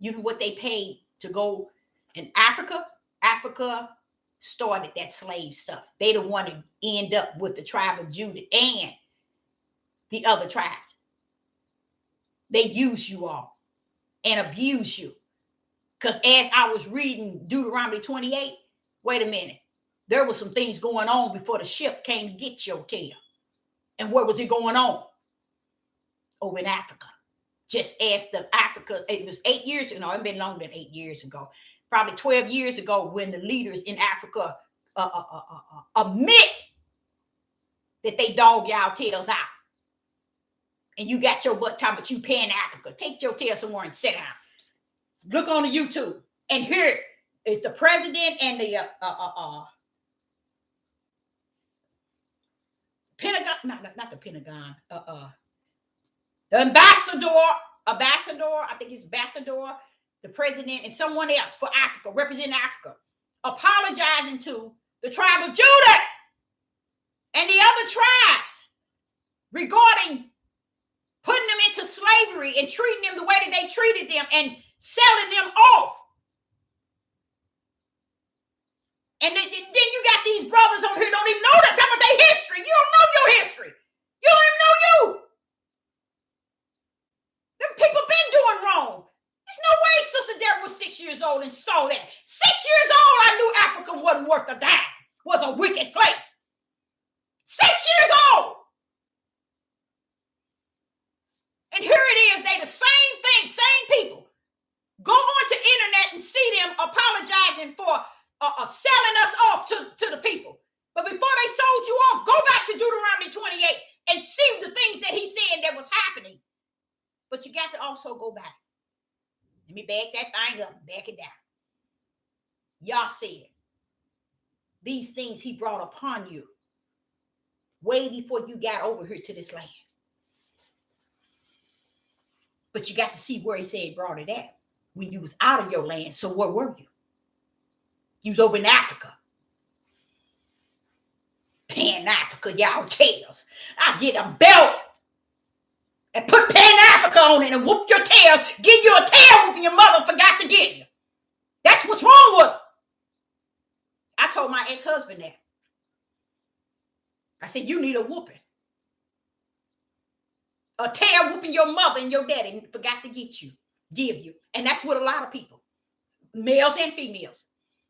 You know what they paid to go in Africa? Africa started that slave stuff. They the one to end up with the tribe of Judah and the other tribes. They use you all and abuse you. Because as I was reading Deuteronomy 28, wait a minute. There was some things going on before the ship came to get your tail. And where was it going on? Over in Africa. Just as the Africa, it was 8 years ago. No, it's been longer than 8 years ago. Probably 12 years ago when the leaders in Africa admit that they dog y'all tails out. And you got your butt talking about you paying Africa. Take your tail somewhere and sit down. Look on the YouTube. And here is the president and the Pentagon, not the Pentagon, the ambassador, I think it's ambassador, the president, and someone else for Africa, representing Africa, apologizing to the tribe of Judah and the other tribes regarding putting them into slavery and treating them the way that they treated them and selling them off. And then you got these brothers on here don't even know that. Talk about their history. You don't know your history. You don't even know you. Them people been doing wrong. There's no way Sister Deborah was 6 years old and saw that. 6 years old, I knew Africa wasn't worth a dime. Was a wicked place. 6 years old. And here it is. They the same thing, same people. Go on to internet and see them apologizing for selling us off to the people. But before they sold you off, go back to Deuteronomy 28 and see the things that he said that was happening. But you got to also go back. Let me back that thing up and back it down. Yah said, these things he brought upon you way before you got over here to this land. But you got to see where he said he brought it at when you was out of your land. So where were you? You was over in Africa. Pan Africa, y'all tails. I get a belt and put Pan Africa on it and whoop your tails. Give you a tail whooping your mother forgot to give you. That's what's wrong with her. I told my ex-husband that. I said, you need a whooping. A tail whooping your mother and your daddy forgot to give you. And that's what a lot of people, males and females.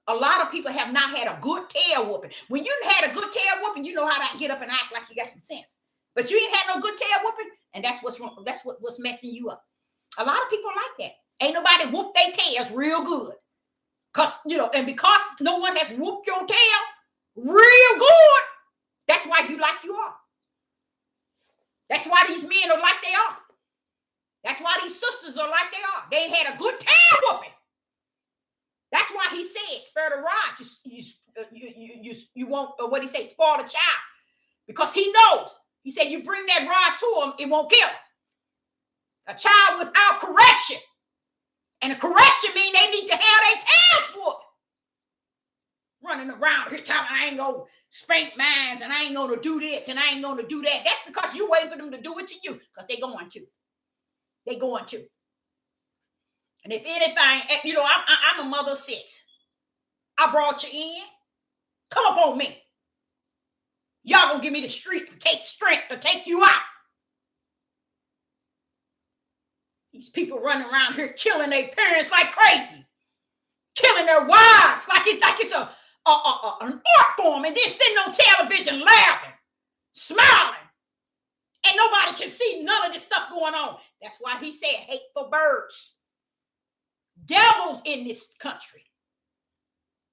A lot of people have not had a good tail whooping. When you had a good tail whooping, you know how to get up and act like you got some sense. But you ain't had no good tail whooping, and that's what's wrong. That's what's messing you up. A lot of people like that. Ain't nobody whoop their tails real good. Because no one has whooped your tail real good, that's why you like you are. That's why these men are like they are. That's why these sisters are like they are. They ain't had a good tail whooping. That's why he said, spare the rod. You won't, or what he say, spoil the child. Because he knows. He said, you bring that rod to him, it won't kill him. A child without correction. And a correction means they need to have their tails whooped. Running around here talking, I ain't going to spank mines, and I ain't going to do this, and I ain't going to do that. That's because you're waiting for them to do it to you. Because they're going to. They're going to. And if anything, I'm a mother of 6. I brought you in. Come up on me. Y'all gonna give me the strength to take you out. These people running around here killing their parents like crazy. Killing their wives like it's an art form, and then sitting on television laughing, smiling. And nobody can see none of this stuff going on. That's why he said hateful birds. Devils in this country.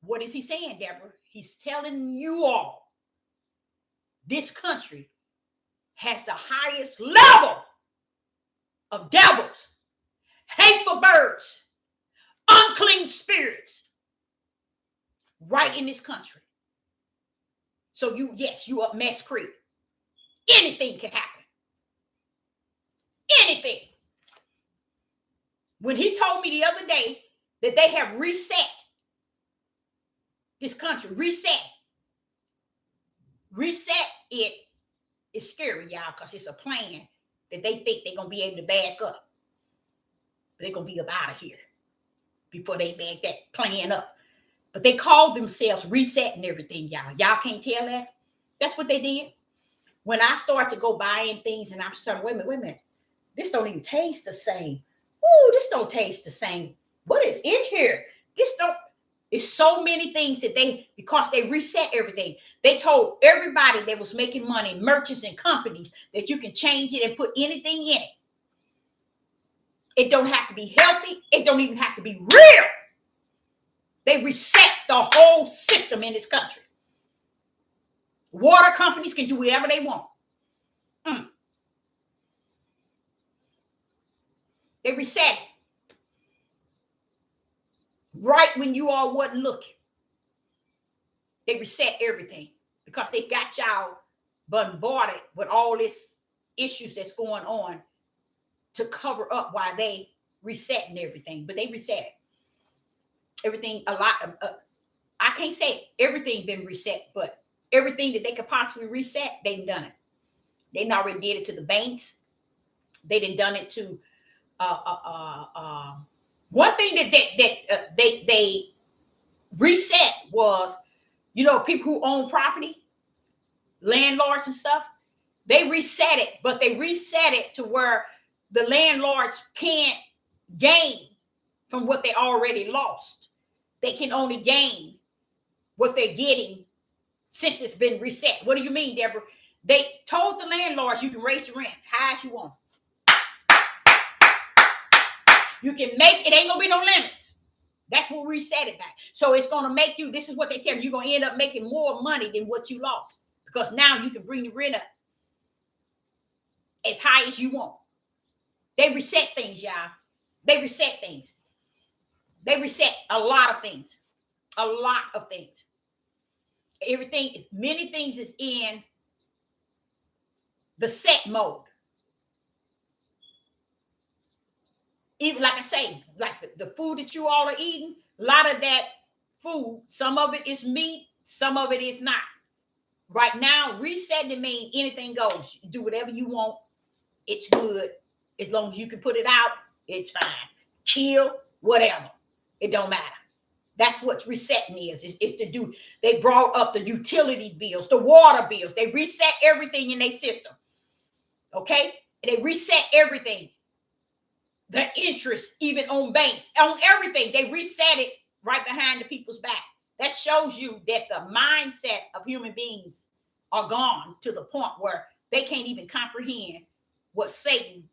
What is he saying, Deborah? He's telling you all this country has the highest level of devils, hateful birds, unclean spirits right in this country. So you up Mess Creek. Anything can happen. Anything. When he told me the other day that they have reset this country, reset it is scary, y'all, because it's a plan that they think they're going to be able to back up. But they're going to be up out of here. before they back that plan up. But they called themselves resetting everything, y'all. Y'all can't tell that? That's what they did. When I start to go buying things and I'm starting, wait a minute. This don't even taste the same. Ooh, this don't taste the same. What is in here? This don't. It's so many things that because they reset everything. They told everybody that was making money, merchants and companies, that you can change it and put anything in it. It don't have to be healthy. It don't even have to be real. They reset the whole system in this country. Water companies can do whatever they want. They reset it. Right when you all wasn't looking. They reset everything because they got y'all bombarded with all this issues that's going on to cover up why they resetting everything. But they reset it. Everything, a lot of, I can't say everything been reset, but everything that they could possibly reset, they've done it. They already did it to the banks. They done it to one thing that they reset was, you know, people who own property, landlords and stuff. They reset it, but they reset it to where the landlords can't gain from what they already lost. They can only gain what they're getting since it's been reset. What do you mean, Deborah? They told the landlords you can raise the rent high as you want. You can make it, ain't gonna be no limits. That's what we reset it back. So it's gonna make you, this is what they tell you, you're gonna end up making more money than what you lost. Because now you can bring the rent up as high as you want. They reset things, y'all. They reset things. They reset a lot of things. A lot of things. Everything is, many things is in the set mode. Even like I say, like the food that you all are eating, a lot of that food, some of it is meat, some of it is not. Right now, resetting it means anything goes. You do whatever you want. It's good. As long as you can put it out, it's fine. Kill, whatever. It don't matter. That's what resetting is to do. They brought up the utility bills, the water bills. They reset everything in their system. Okay? And they reset everything. The interest, even on banks, on everything. They reset it right behind the people's back. That shows you that the mindset of human beings are gone to the point where they can't even comprehend what Satan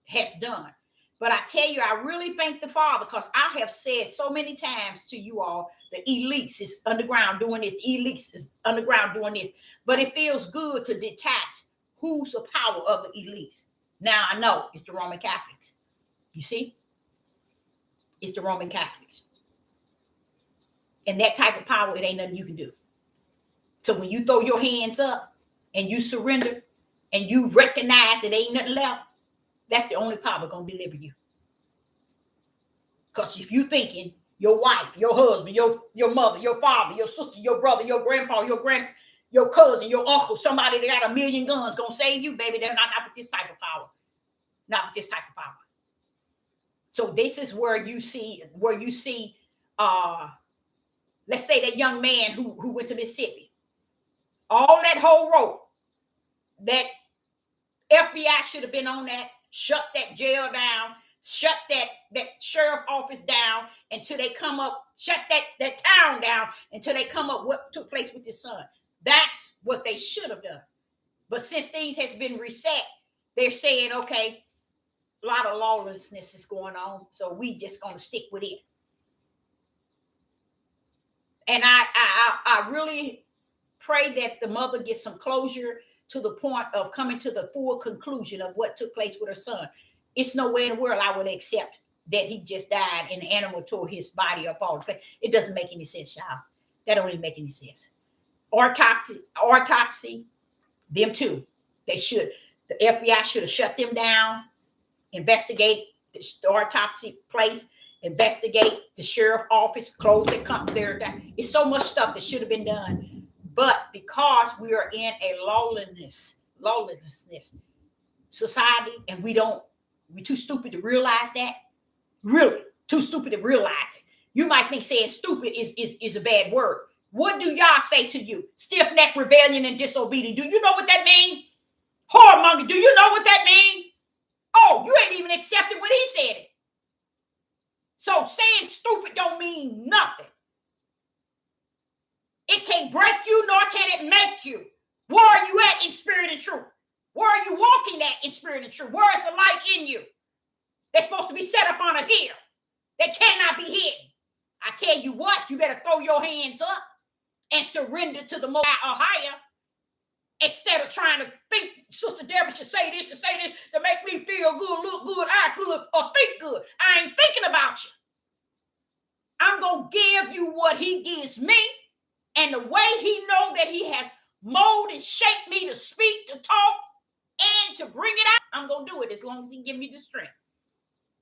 has done. But I tell you, I really thank the Father, because I have said so many times to you all, the elites is underground doing this, the elites is underground doing this. But it feels good to detach who's the power of the elites. Now I know it's the Roman Catholics. You see? It's the Roman Catholics. And that type of power, it ain't nothing you can do. So when you throw your hands up and you surrender and you recognize that ain't nothing left, that's the only power going to deliver you. Because if you thinking your wife, your husband, your mother, your father, your sister, your brother, your grandpa, your cousin, your uncle, somebody that got a million guns going to save you, baby, they're not with this type of power. Not with this type of power. So this is where you see, let's say that young man who went to Mississippi, all that whole road, that FBI should have been on that, shut that jail down, shut that sheriff office down until they come up, shut that town down until they come up what took place with his son. That's what they should have done. But since things has been reset, they're saying, okay, a lot of lawlessness is going on, so we just gonna stick with it. And I really pray that the mother gets some closure to the point of coming to the full conclusion of what took place with her son. It's no way in the world I would accept that he just died and the animal tore his body up all the place. It doesn't make any sense, y'all. That don't even make any sense. Autopsy, them too. They should. The FBI should have shut them down. Investigate the autopsy place, investigate the sheriff office, close the company there. It's so much stuff that should have been done. But because we are in a lawlessness society, and we're too stupid to realize that, really, Too stupid to realize it. You might think saying stupid is a bad word. What do y'all say to you? Stiff-necked rebellion and disobedience. Do you know what that means? Whoremonger, do you know what that means? Oh, you ain't even accepted when he said it. So saying stupid don't mean nothing. It can't break you, nor can it make you. Where are you at in spirit and truth? Where are you walking at in spirit and truth? Where is the light in you? They're supposed to be set up on a hill. They cannot be hidden. I tell you what, you better throw your hands up and surrender to the Most High or higher. Instead of trying to think, Sister Deborah should say this and say this to make me feel good, look good, act good, or think good. I ain't thinking about you. I'm going to give you what he gives me. And the way he know that he has molded and shaped me to speak, to talk, and to bring it out, I'm going to do it as long as he give me the strength.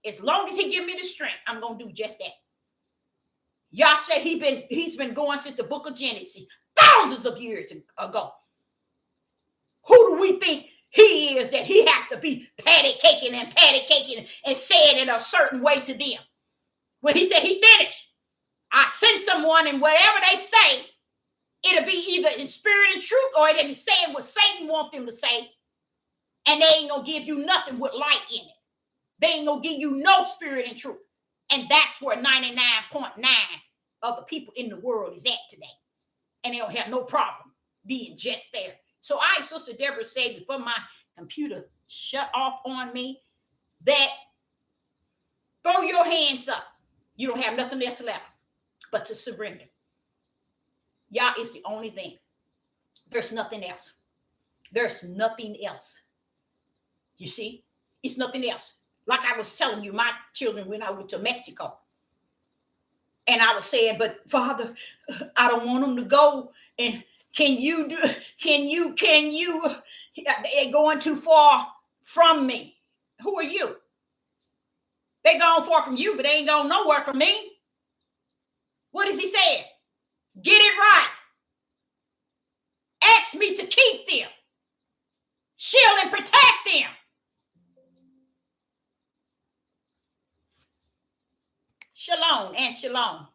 As long as he give me the strength, I'm going to do just that. Y'all say he's been going since the book of Genesis, thousands of years ago. Who do we think he is that he has to be patty caking and saying it a certain way to them? When he said he finished, I sent someone, and whatever they say, it'll be either in spirit and truth, or it'll be saying what Satan wants them to say, and they ain't gonna give you nothing with light in it. They ain't gonna give you no spirit and truth. And that's where 99.9 of the people in the world is at today. And they don't have no problem being just there. So Sister Deborah said before my computer shut off on me, that throw your hands up. You don't have nothing else left but to surrender. Y'all, it's the only thing. There's nothing else. There's nothing else. You see? It's nothing else. Like I was telling you, my children, when I went to Mexico, and I was saying, but Father, I don't want them to go. And can you, they're going too far from me. Who are you? They gone far from you, but they ain't going nowhere from me. What is he saying? Get it right. Ask me to keep them. Shield and protect them. Shalom and shalom.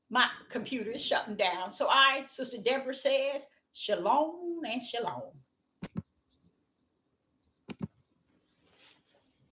My computer is shutting down. So Sister Deborah says, shalom and shalom.